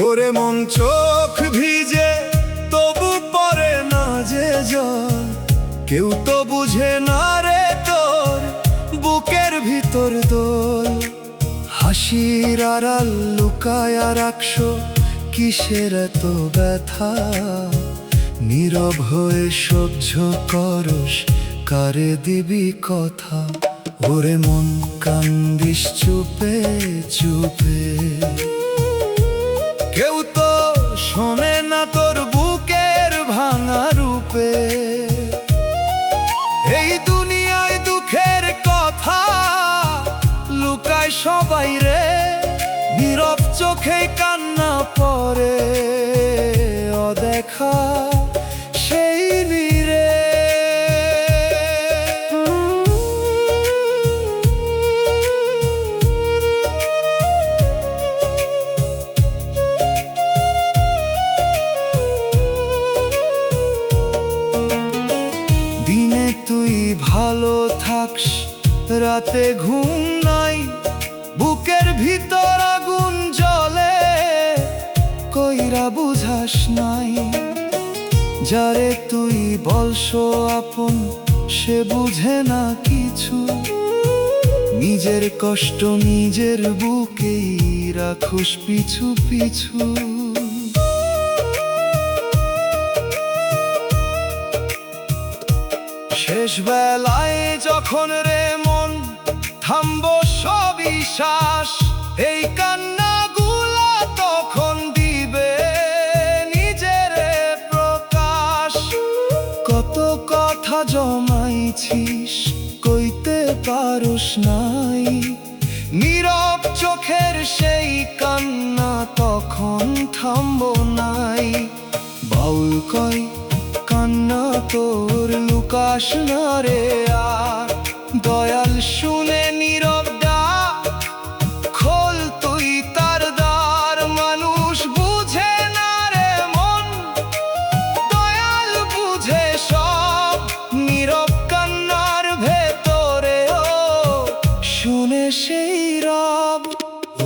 ওরে মন চোখ ভিজে তবু পরে না যে জল, কেউ তো বুঝে না রে তোর বুকের ভিতর দোল। হাসির আড়াল লুকায়া রাখছো কিসের এত ব্যথা, নীরব হয়ে সহ্য করস কারে দিবি কথা। ওরে মন কান্দিস চুপে চুপে, কেউ তো শোনে না তোর বুকের ভাঙা রূপে। এই দুনিয়ায় দুঃখের কথা লুকায় সবাই রে, নীরব চোখে কান্না পড়ে অদেখা সেই নীরে। দিনে তুই ভালো থাকস, রাতে ঘুম নাই, বুকের ভিতর আগুন জ্বলে কইরা বুঝাস নাই। যারে তুই বলছো আপন সে বুঝে না কিছু, নিজের কষ্ট নিজের বুকেই রাখুস পিছু পিছু। শেষ বেলায় যখন রে মন থামবো সবই শ্বাস, এই কান্নাগুলা তখন দিবে নিজের প্রকাশ। কত কথা জমাইছিস কইতে পারুস নাই, নীরব চোখের সেই কান্না তখন থামবো নাই। বাউল কয় কান্না তোর লুকাস না রে আর, দয়াল শুনে নীরব ডাক খোল তুই তার দ্বার। মানুষ বুঝে না রে মন, দয়াল বুঝে সব, নীরব কান্নার ভেতরেও শুনে সেই রব।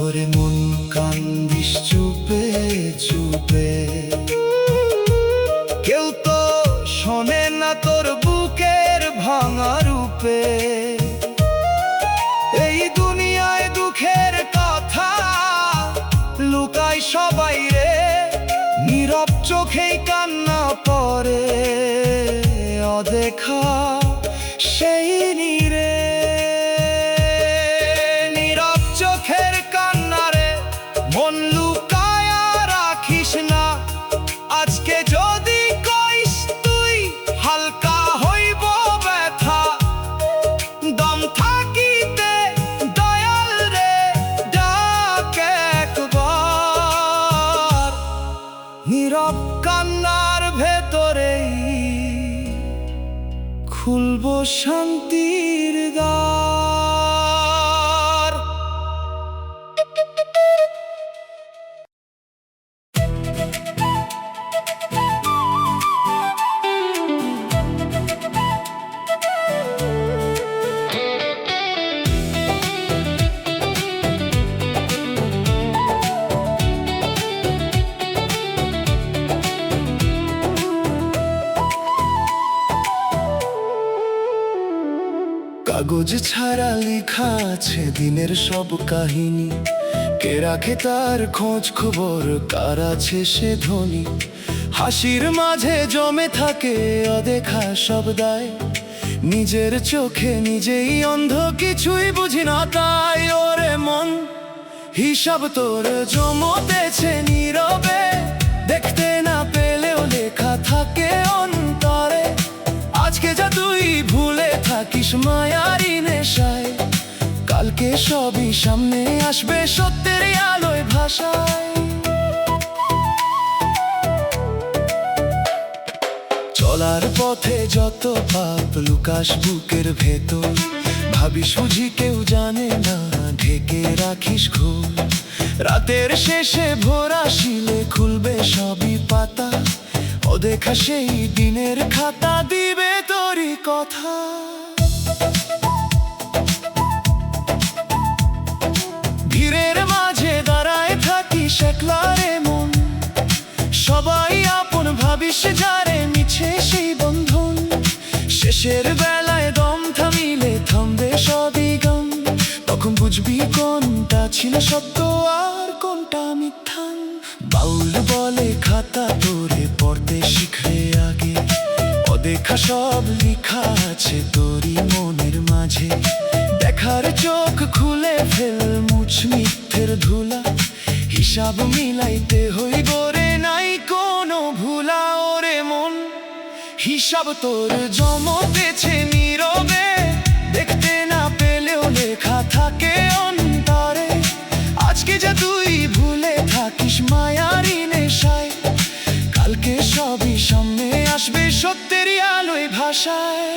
ওরে মন কান্দিস চুপে চুপে, কেউ তো শোনে না তোর বুকের ভাঙা রূপে। এই দুনিয়ায় দুঃখের কথা লুকায় সবাই রে, নীরব চোখেই কান্না পড়ে অদেখা সেই নীরে। নীরব চোখের কান্না রে মন লুকায়া রাখিস না, আজকে যদি কইস তুই হালকা হইব ব্যথা। দম থাকিতে দয়াল রে ডাক একবার, নীরব কান্নার ভেতরেই খুলব শান্তির দ্বার। কাগজ ছাড়া লেখা আছে দিনের সব কাহিনী। কে রাখে তার খোঁজ খবর, কার আছে সে ধনী। হাসির মাঝে জমে থাকে অদেখা সব দায়। নিজের চোখে নিজেই অন্ধ, কিছুই বুঝি না তাই। ওরে মন, হিসাব তোর জমতেছে নীরবে, দেখতে না পেলেও লেখা থাকে অন্তরে। আজকে যা তুই ভুলে থাকিস মায়ারি নেশায়, কালকে সবই সামনে আসবে সত্যের আলোয় ভাষায়। চলার পথে যত পাপ লুকাস বুকের ভেতর, ভাবি সুঝি কেউ জানে না, ঢেকে রাখিস ঘোর। রাতের শেষে ভোর আসিলে খুলবে সবই পাতা, অদেখা সেই দিনের খাতা দিবে তোরই কথা। ভিড়ের মাঝে দাঁড়ায় থাকিস একলা রে মন, সবাই আপন ভাবিস যারে মিছে সেই বন্ধন। শেষের বেলায় দম থামিলে থামবে সবই গান, তখন বুঝবি কোনটা ছিল সত্য আর কোনটা মিথ্যা। বাউল বলে খাতা তোরে পড়তে শিখে আগে, অদেখা সব লেখা আছে তোরই মনের মাঝে। দেখার চোখ খুলে ফেল মুছ মিথ্যের ধুলা, হিসাব মিলাইতে হই গরে নাই কোনো ভুলা। ওরে মন, হিসাব তোর জমতেছে নীরবে, দেখতে না পেলেও লেখা থাকে অন্তরে। আজকে যা তুই ভুলে থাকিস মায়ারি নেশায়, কালকে সবই সামনে আসবে সত্যেরই আলোয় ভাষায়।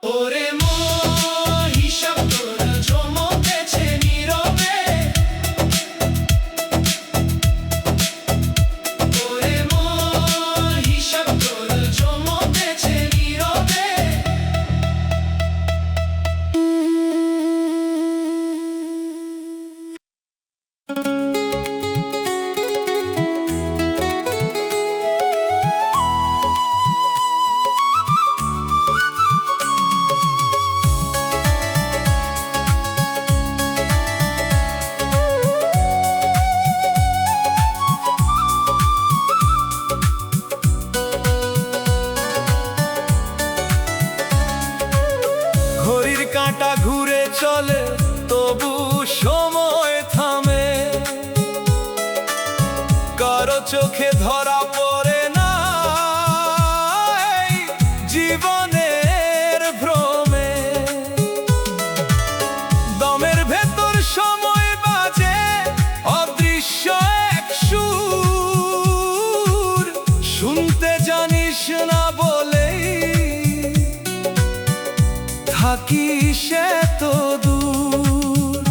ওরে মন, হিসাব তোর জমতেছে নীরবে, ওরে মন, হিসাব তোর জমতেছে নীরবে। ঘড়ির কাঁটা ঘুরে চলে তবু সময় থামে, কারো চোখে ধরা পড়ে না এই জীবনের ভ্রমে। দমের ভেতর সময় বাজে অদৃশ্য এক সুর, শুনতে জানিস না বলেই থাকিস এত দূর।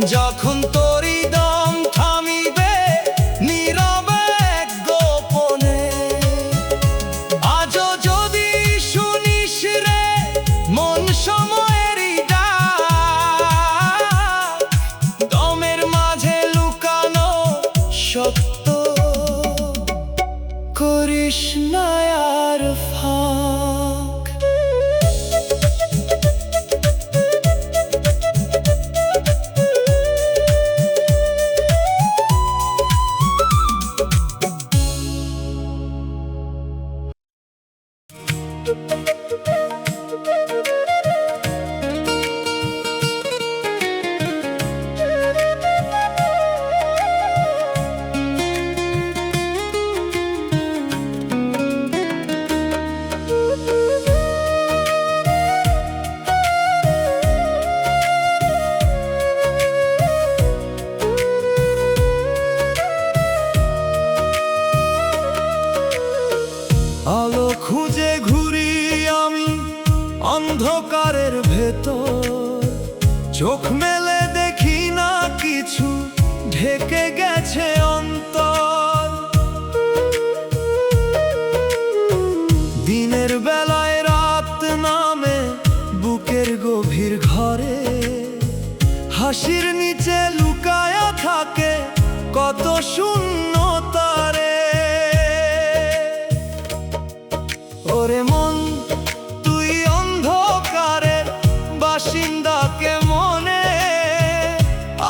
যখন তোরই দম থামিবে নীরবে এক গোপনে, আজও যদি শুনিস রে মন সময়েরই ডাক, দমের মাঝে লুকানো সত্য করিস না আর ফাঁক। আলো খুঁজে ঘুরি আমি অন্ধকারের ভেতর, চোখ মেলে দেখি না কিছু, ঢেকে গেছে অন্তর। দিনের বেলায় রাত নামে বুকের গভীর ঘরে, হাসির নিচে লুকায়া থাকে কত শূন্যতারে। ওরে মন তুই অন্ধকারের বাসিন্দা কেমনে,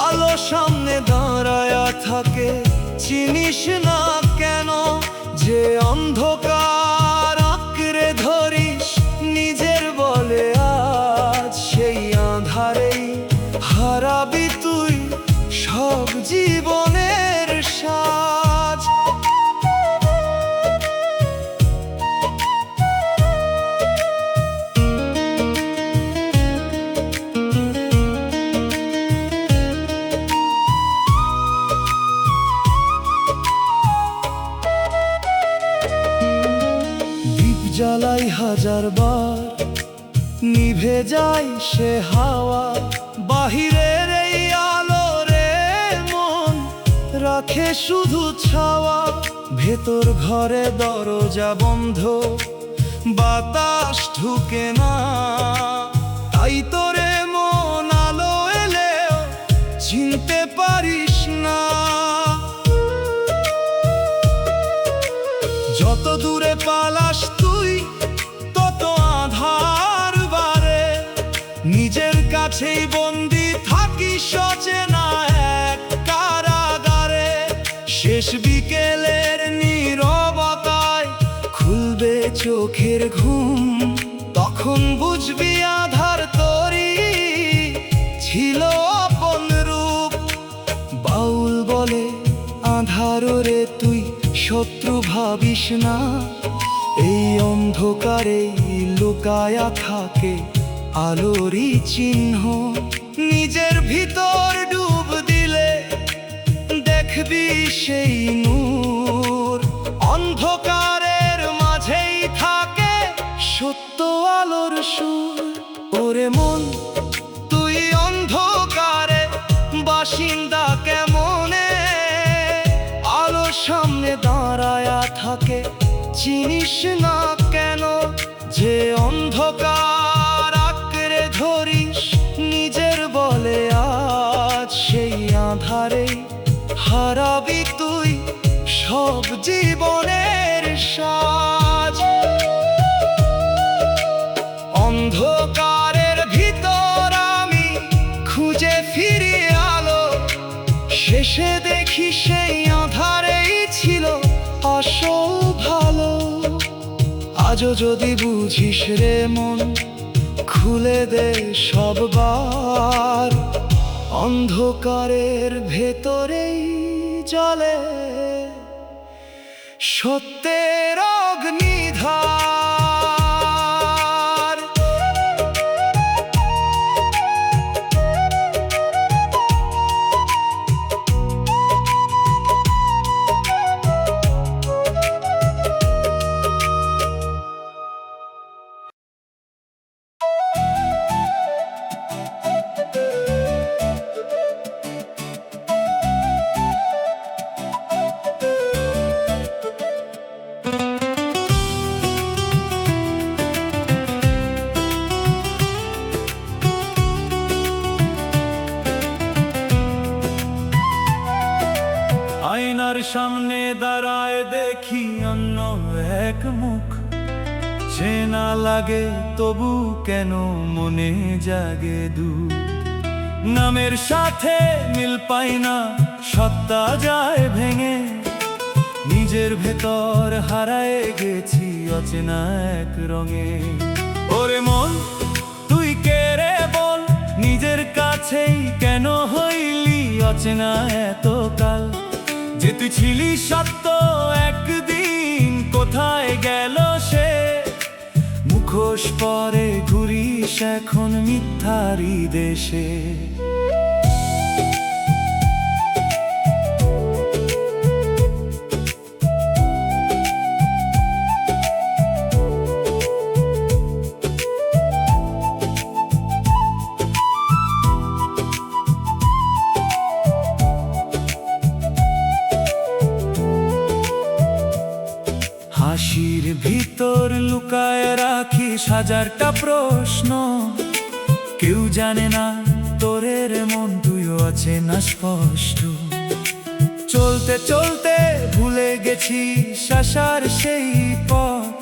আলো সামনে দাঁড়ায়া থাকে চিনিস না কেন, যে অন্ধকার আঁকড়ে ধরিস নিজের বলে আজ সেই আঁধারেই হারাবি তুই সব জীবনের সাজ। জ্বালাই হাজার বার নিভে যায় সে হাওয়া, বাহিরের এই আলো রে মন রাখে শুধু ছাওয়া। ভেতর ঘরে দরজা বন্ধ, বাতাস ঢুকে না, তাই তোরে মন আলো এলেও চিনতে পারিস না। যত দূরে পালাস তুই তত আঁধার বাড়ে, নিজের কাছেই বন্দি থাকিস অচেনা এক কারাগারে। শেষ বিকেলের নীরবতায় খুলবে চোখের ঘুম, তখন বুঝবি আধার তোরই ছিল আপন রূপ। বাউল বলে আধার রে তুই শত্রু ভাবিস না, এই অন্ধকারে লুকায়া থাকে আলোরই চিহ্ন। নিজের ভিতর ডুব দিলে দেখবি সেই নূর, অন্ধকারের মাঝেই থাকে সত্য আলোর সুর। ওরে মন তুই অন্ধকারে বাসিন্দা কেমনে, আলো সামনে দাঁড়ায়া থাকে চিনিস না কেন, যে অন্ধকার আঁকড়ে ধরিস নিজের বলে আজ সেই আঁধারে হারাবি তুই সব জীবনের সাজ। অন্ধকারের ভিতর আমি খুঁজে ফিরি আলো, শেষে দেখি সেই আঁধারেই ছিল আসল ভালো। আজও যদি বুঝিস রে মন খুলে দে সববার, অন্ধকারের ভেতরেই জ্বলে সত্যের অগ্নিধার। সামনে দাঁড়ায় দেখি অন্য এক মুখ, চেনা লাগে তবু কেন মনে জাগে দুঃখ। নামের সাথে মিল পাই না, সত্তা যায় ভেঙে, নিজের ভেতর হারায় গেছি অচেনা এক রঙে। ওরে মন তুই কে রে বল, নিজের কাছেই কেন হইলি অচেনা এতকাল? যে তুই ছিলি সত্য একদিন কোথায় গেল সে? মুখোশ পরে ঘুরিস এখন মিথ্যারি দেশে। হাসির ভিতর লুকায় রাখিস হাজারটা প্রশ্ন, কেউ জানে না তোরের মন তুইও আছে না স্পষ্ট। চলতে চলতে ভুলে গেছি আসার সেই পথ,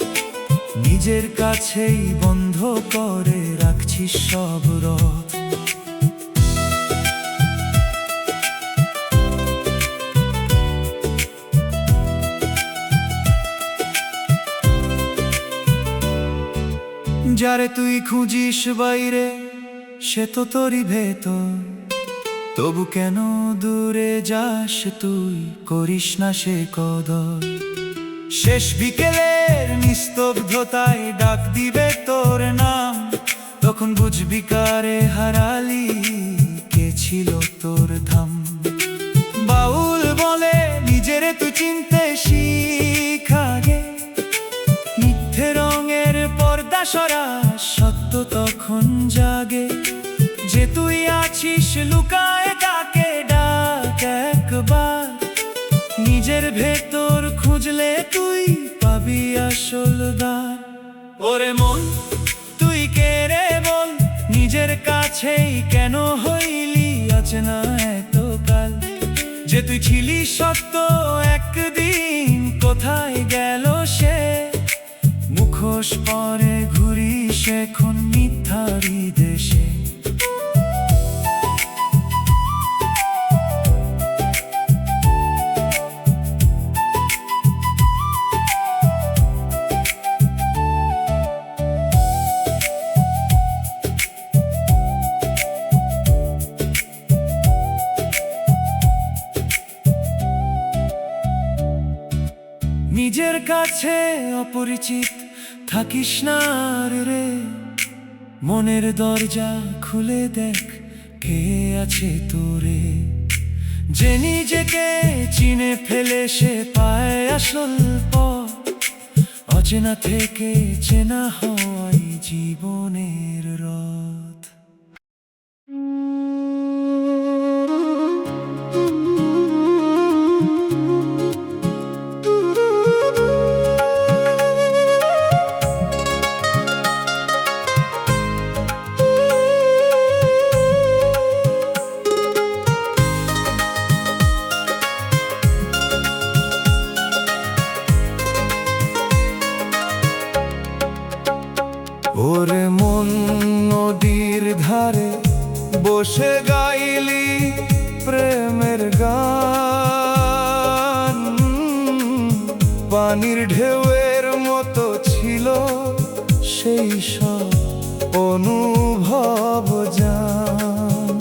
নিজের কাছেই বন্ধ করে রাখছিস সব রথ। যারে তুই খুঁজিস বাইরে সে তো তোরই ভেতর, তবু কেন দূরে যাস তুই, করিস না সে কদর। শেষ বিকেলের নিস্তব্ধতায় ডাক দিবে তোর নাম, তখন বুঝবি কারে হারালি, কে ছিল তোর ধাম। বাউল বলে নিজেরে তুই চিনতে শিখা গে, মিথ্যে রঙের পর্দা সরা সত্য তখন জাগে। যে তুই আছিস লুকায় কাকে ডাক একবার, নিজের ভেতর খুঁজলে তুই পাবি আসল দ্বার। ওরে মন তুই কে রে বল, নিজের কাছেই কেন হইলি অচেনা এতকাল? যে তুই ছিলি সত্য একদিন কোথায় গেল সে? মুখোশ পরে ঘুরিস এখন মিথ্যারি দেশে। নিজের কাছে অপরিচিত থাকিস না রে, মনের দরজা খুলে দেখ কে আছে তোরে। যে নিজেকে চিনে ফেলে সে পায় আসল পথ, অচেনা থেকে চেনা হয় জীবনের রথ। ওরে মন নদীর ধারে বসে গাইলি প্রেমের গান, পানির ঢেউয়ের মতো ছিল সেই সব অনুভব জান।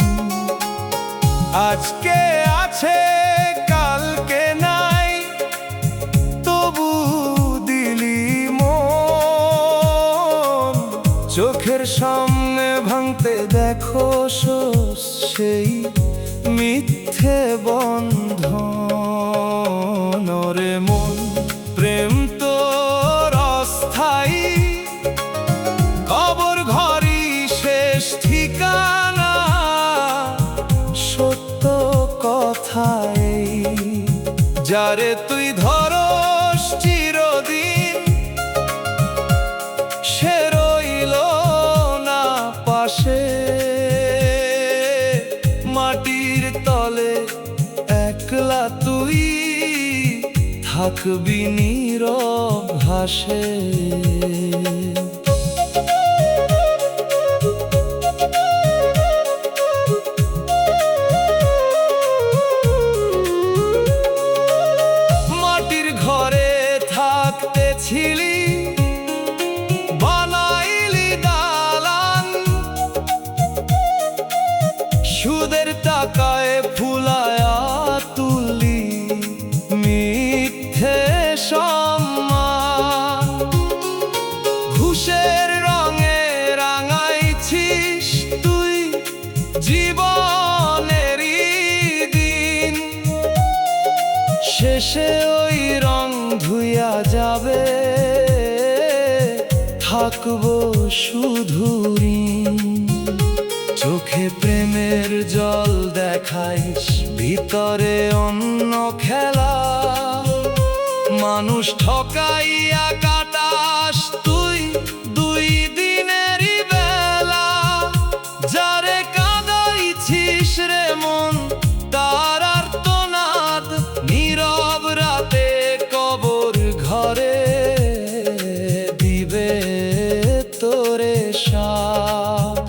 আজকে আছে কালকে নাই, তবু দিলি মন চোখের সামনে ভাঙতে দেখো সেই মিথ্যে বন্ধন। ওরে মন প্রেম তোর অস্থায়ী, কবর ঘরই শেষ ঠিকানা। সত্য কথাই যারে তুই ধরস চিরদিন, সে রইল না পাশে। মাটির তলে একলা তুই থাকবি নীরব ভাসে। মাটির ঘরে থাকতেছিলি, বানাইলি দালান, সুদের টাকায় ফুলায়া তুললি মিথ্যে সম্মান। ঘুষের রঙে রাঙাইছিস তুই জীবনেরই দিন, শেষে ওই রং ধুইয়া যাবে, থাকবো শুধু ঋণ। চোখে প্রেমের জল দেখাইস, ভিতরে অন্য খেলা, মানুষ ঠকাইয়া কাটাস তুই দুই দিনেরই বেলা। যারে কাঁদাইছিস রে মন, তার আর্তনাদ নীরব রাতে কবর ঘরে দিবে তোরে সাথ।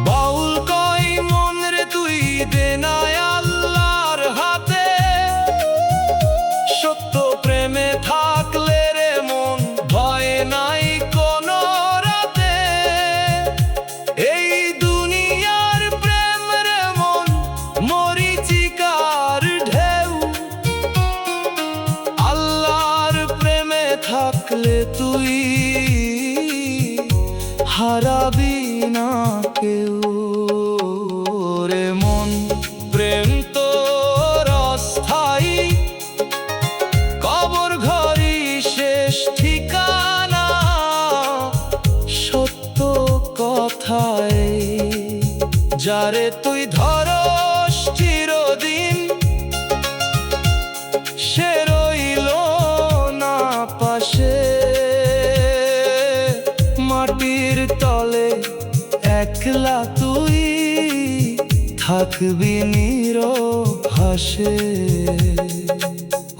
বাউল কই মন রে তুই দে নাই আল্লাহর হাতে, সত্য প্রেমে থাকলে রে মন ভয় নাই কোনো রাতে। এই দুনিয়ার প্রেম রে মন মরিচিকার ঢেউ, আল্লাহর প্রেমে থাকলে তুই হারাবি না কেউ রে মন। প্রেম তোর অস্থায়ী, কবর ঘরই শেষ ঠিকানা, সত্য কথায় যারে তুই ধরস চিরদিন, সে রইল না পাশে। মাটির তলে একলা তুই থাকবি নীরব ভাসে।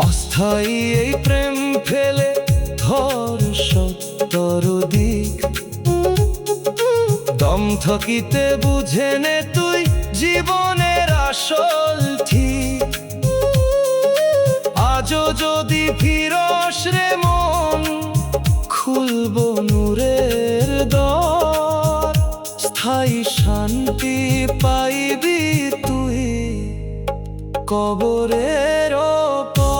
অস্থায়ী এই প্রেম ফেলে ধর সত্তর দিক, দম থকিতে বুঝে নে তুই জীবনের আসল ঠিক। আজও যদি ফিরস রে মন, খুলব নূরের দ্বার, স্থায়ী শান্তি পাইবি তুই কবরের পর।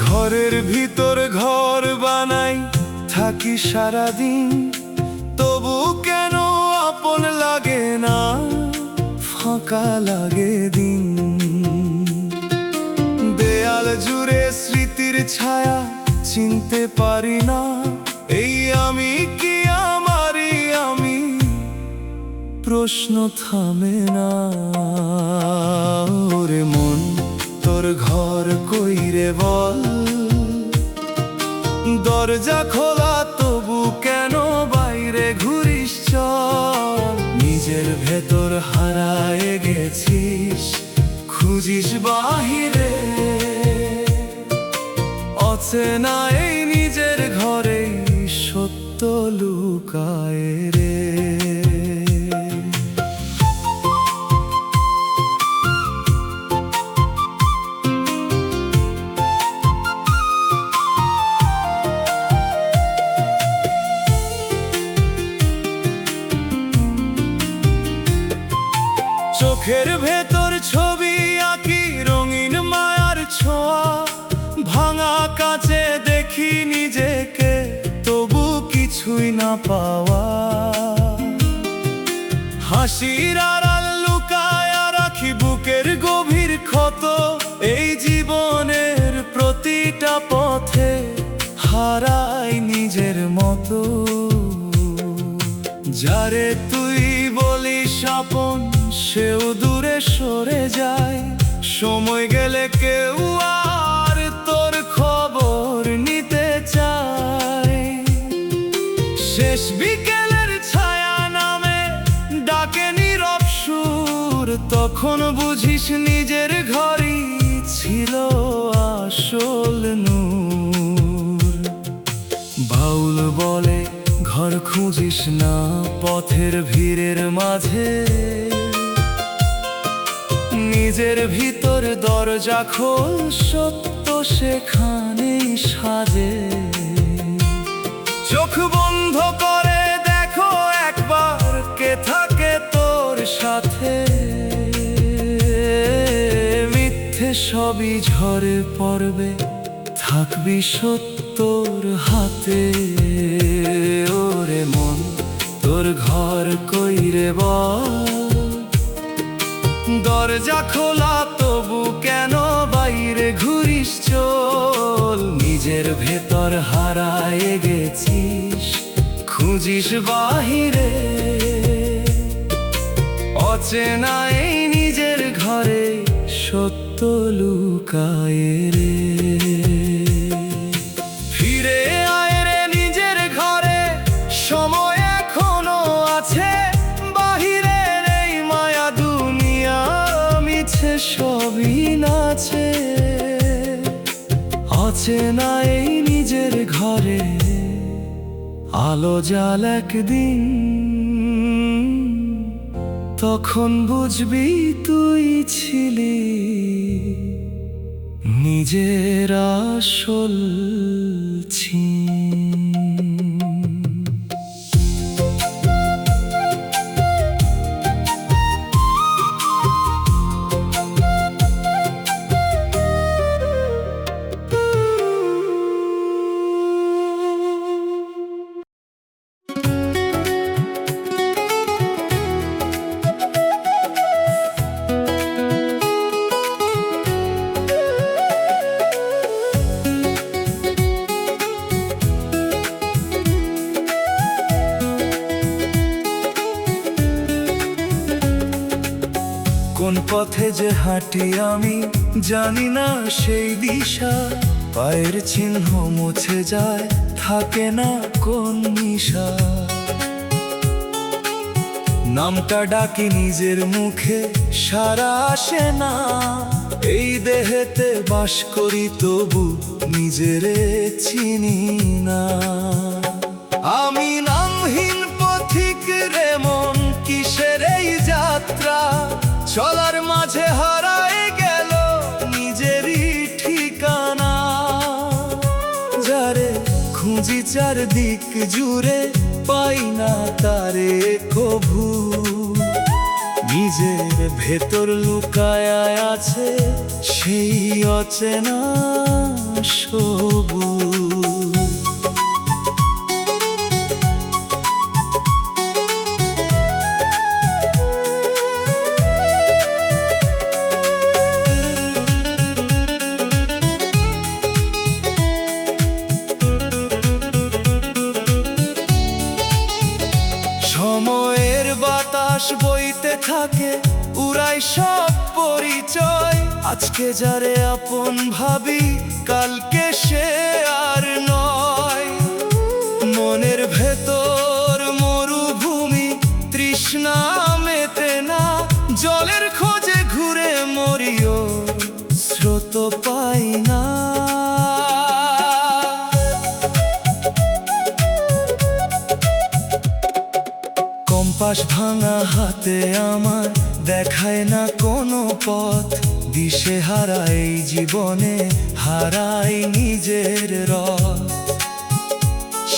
ঘরের ভিতর ঘর বানাই থাকি সারাদিন, তবু কেন আপন লাগে না, ফাঁকা লাগে দিন। দেয়াল জুড়ে স্মৃতির ছায়া চিনতে পারি না, এই আমি কি আমারই আমি, প্রশ্ন থামে না। ওরে মন তোর ঘর কই রে বল, দরজা খোলা তবু কেন বাইরে ঘুরিস চল। নিজের ভেতর হারায় গেছিস, খুঁজিস বাহিরে, অচেনা এই নিজের ঘরে সত্য লুকায় রে। চোখের ভেতর ছবি আঁকি রঙিন মায়ার ছোঁয়া, ভাঙা কাঁচে দেখি নিজেকে তবু কিছুই না পাওয়া। হাসির আড়াল লুকায়া রাখি বুকের গভীর ক্ষত, এই জীবন যায়। সময় গেলে কেউ আর তোর খবর নিতে চায়। শেষ বিকেলের ছায়া নামে ডাকে নীরব সুর, তখন বুঝিস নিজের ঘরই ছিল আসল নূর। বাউল বলে ঘর খুঁজিস না পথের ভিড়ের মাঝে, নিজের ভিতর দরজা খোল, সত্য সেখানেই সাজে। চোখ বন্ধ করে দেখো একবার কে থাকে তোর সাথে, মিথ্যে সবই ঝরে পড়বে, থাকবি সত্যর হাতে। ওরে মন তোর ঘর কইরে বল, দরজা খোলা তবু কেন বাইরে ঘুরিস চল। নিজের ভেতর হারায়ে গেছিস, খুঁজিস বাহিরে, অচেনা এই নিজের ঘরে সত্য লুকায়ে রে। ফিরে আয় রে নিজের ঘরে, সময় এখনো আছে, বাহিরের এই মায়া দুনিয়া মিছে সবই নাচে। অচেনা এই নিজের ঘরে আলো জাল একদিন, তখন বুঝবি তুই ছিলি নিজের আসল ছিন। কোন পথে যে হাঁটি আমি জানি না সেই দিশা, পায়ের চিহ্ন মুছে যায়, থাকে না কোন নিশা। নামটা ডাকি নিজের মুখে, সারা আসে না, এই দেহেতে বাস করি তবু নিজেরে চিনি না। আমি নামহীন পথিক রে মন, কিসের এই যাত্রা, চলার মাঝে হারায় গেল নিজেরই ঠিকানা। যারে খুঁজি চারদিক জুড়ে, পাই না তারে কভু, নিজের ভেতর লুকায় আছে সেই অচেনা সবুজ। সময়ের বাতাস বইতে থাকে, উড়াই সব পরিচয়, আজকে যারে আপন ভাবি কালকে সে আর নয়। মনের ভেতর মরুভূমি, তৃষ্ণা মেটে না, জলের খোঁজে ঘুরে মরিও, স্রোত পাই না। কম্পাস ভাঙা হাতে আমার দেখায় না কোনো পথ, দিশে হারা এই জীবনে হারাই নিজের রথ।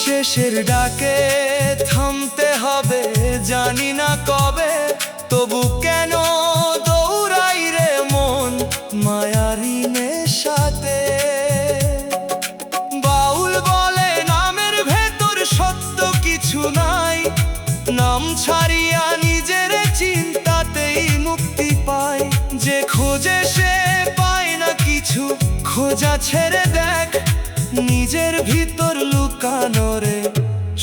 শেষের ডাকে থামতে হবে জানি না কবে, তবু কেন দৌড়াই রে মন মায়ারি নেশাতে। বাউল বলে নামের ভেতর সত্য কিছু নাই, নাম ছাড়িয়া নিজের চিন্তাতেই মুক্তি পায়। যে খোঁজে সে পায় না কিছু, খোঁজা ছেড়ে দেখ নিজের ভিতর লুকানো রে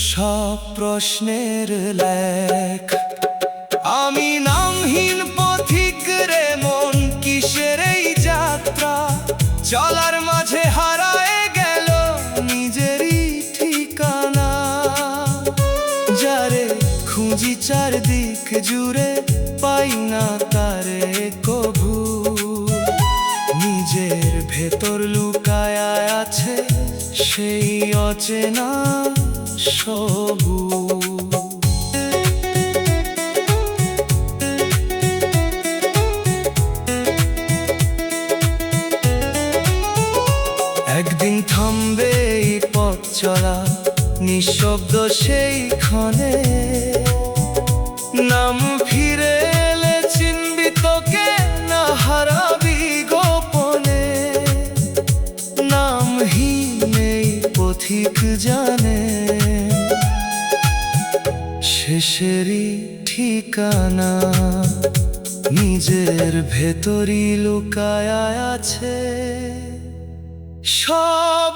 সব প্রশ্নের লেখ। আমি নামহীন পথিক রে মন, জুড়ে পাই না তারে কভু। নিজের ভেতর লুকায় আছে সেই অচেনা সবু। একদিন থামবে এই পথ চলা, নিঃশব্দ সেই ক্ষণে। নাম ফিরে এলে চিনবি তোকে, না হারাবি গোপনে। নামহীন এই পথিক জানে শেষেরই ঠিকানা নিজের ভেতরই লুকায় আছে সব।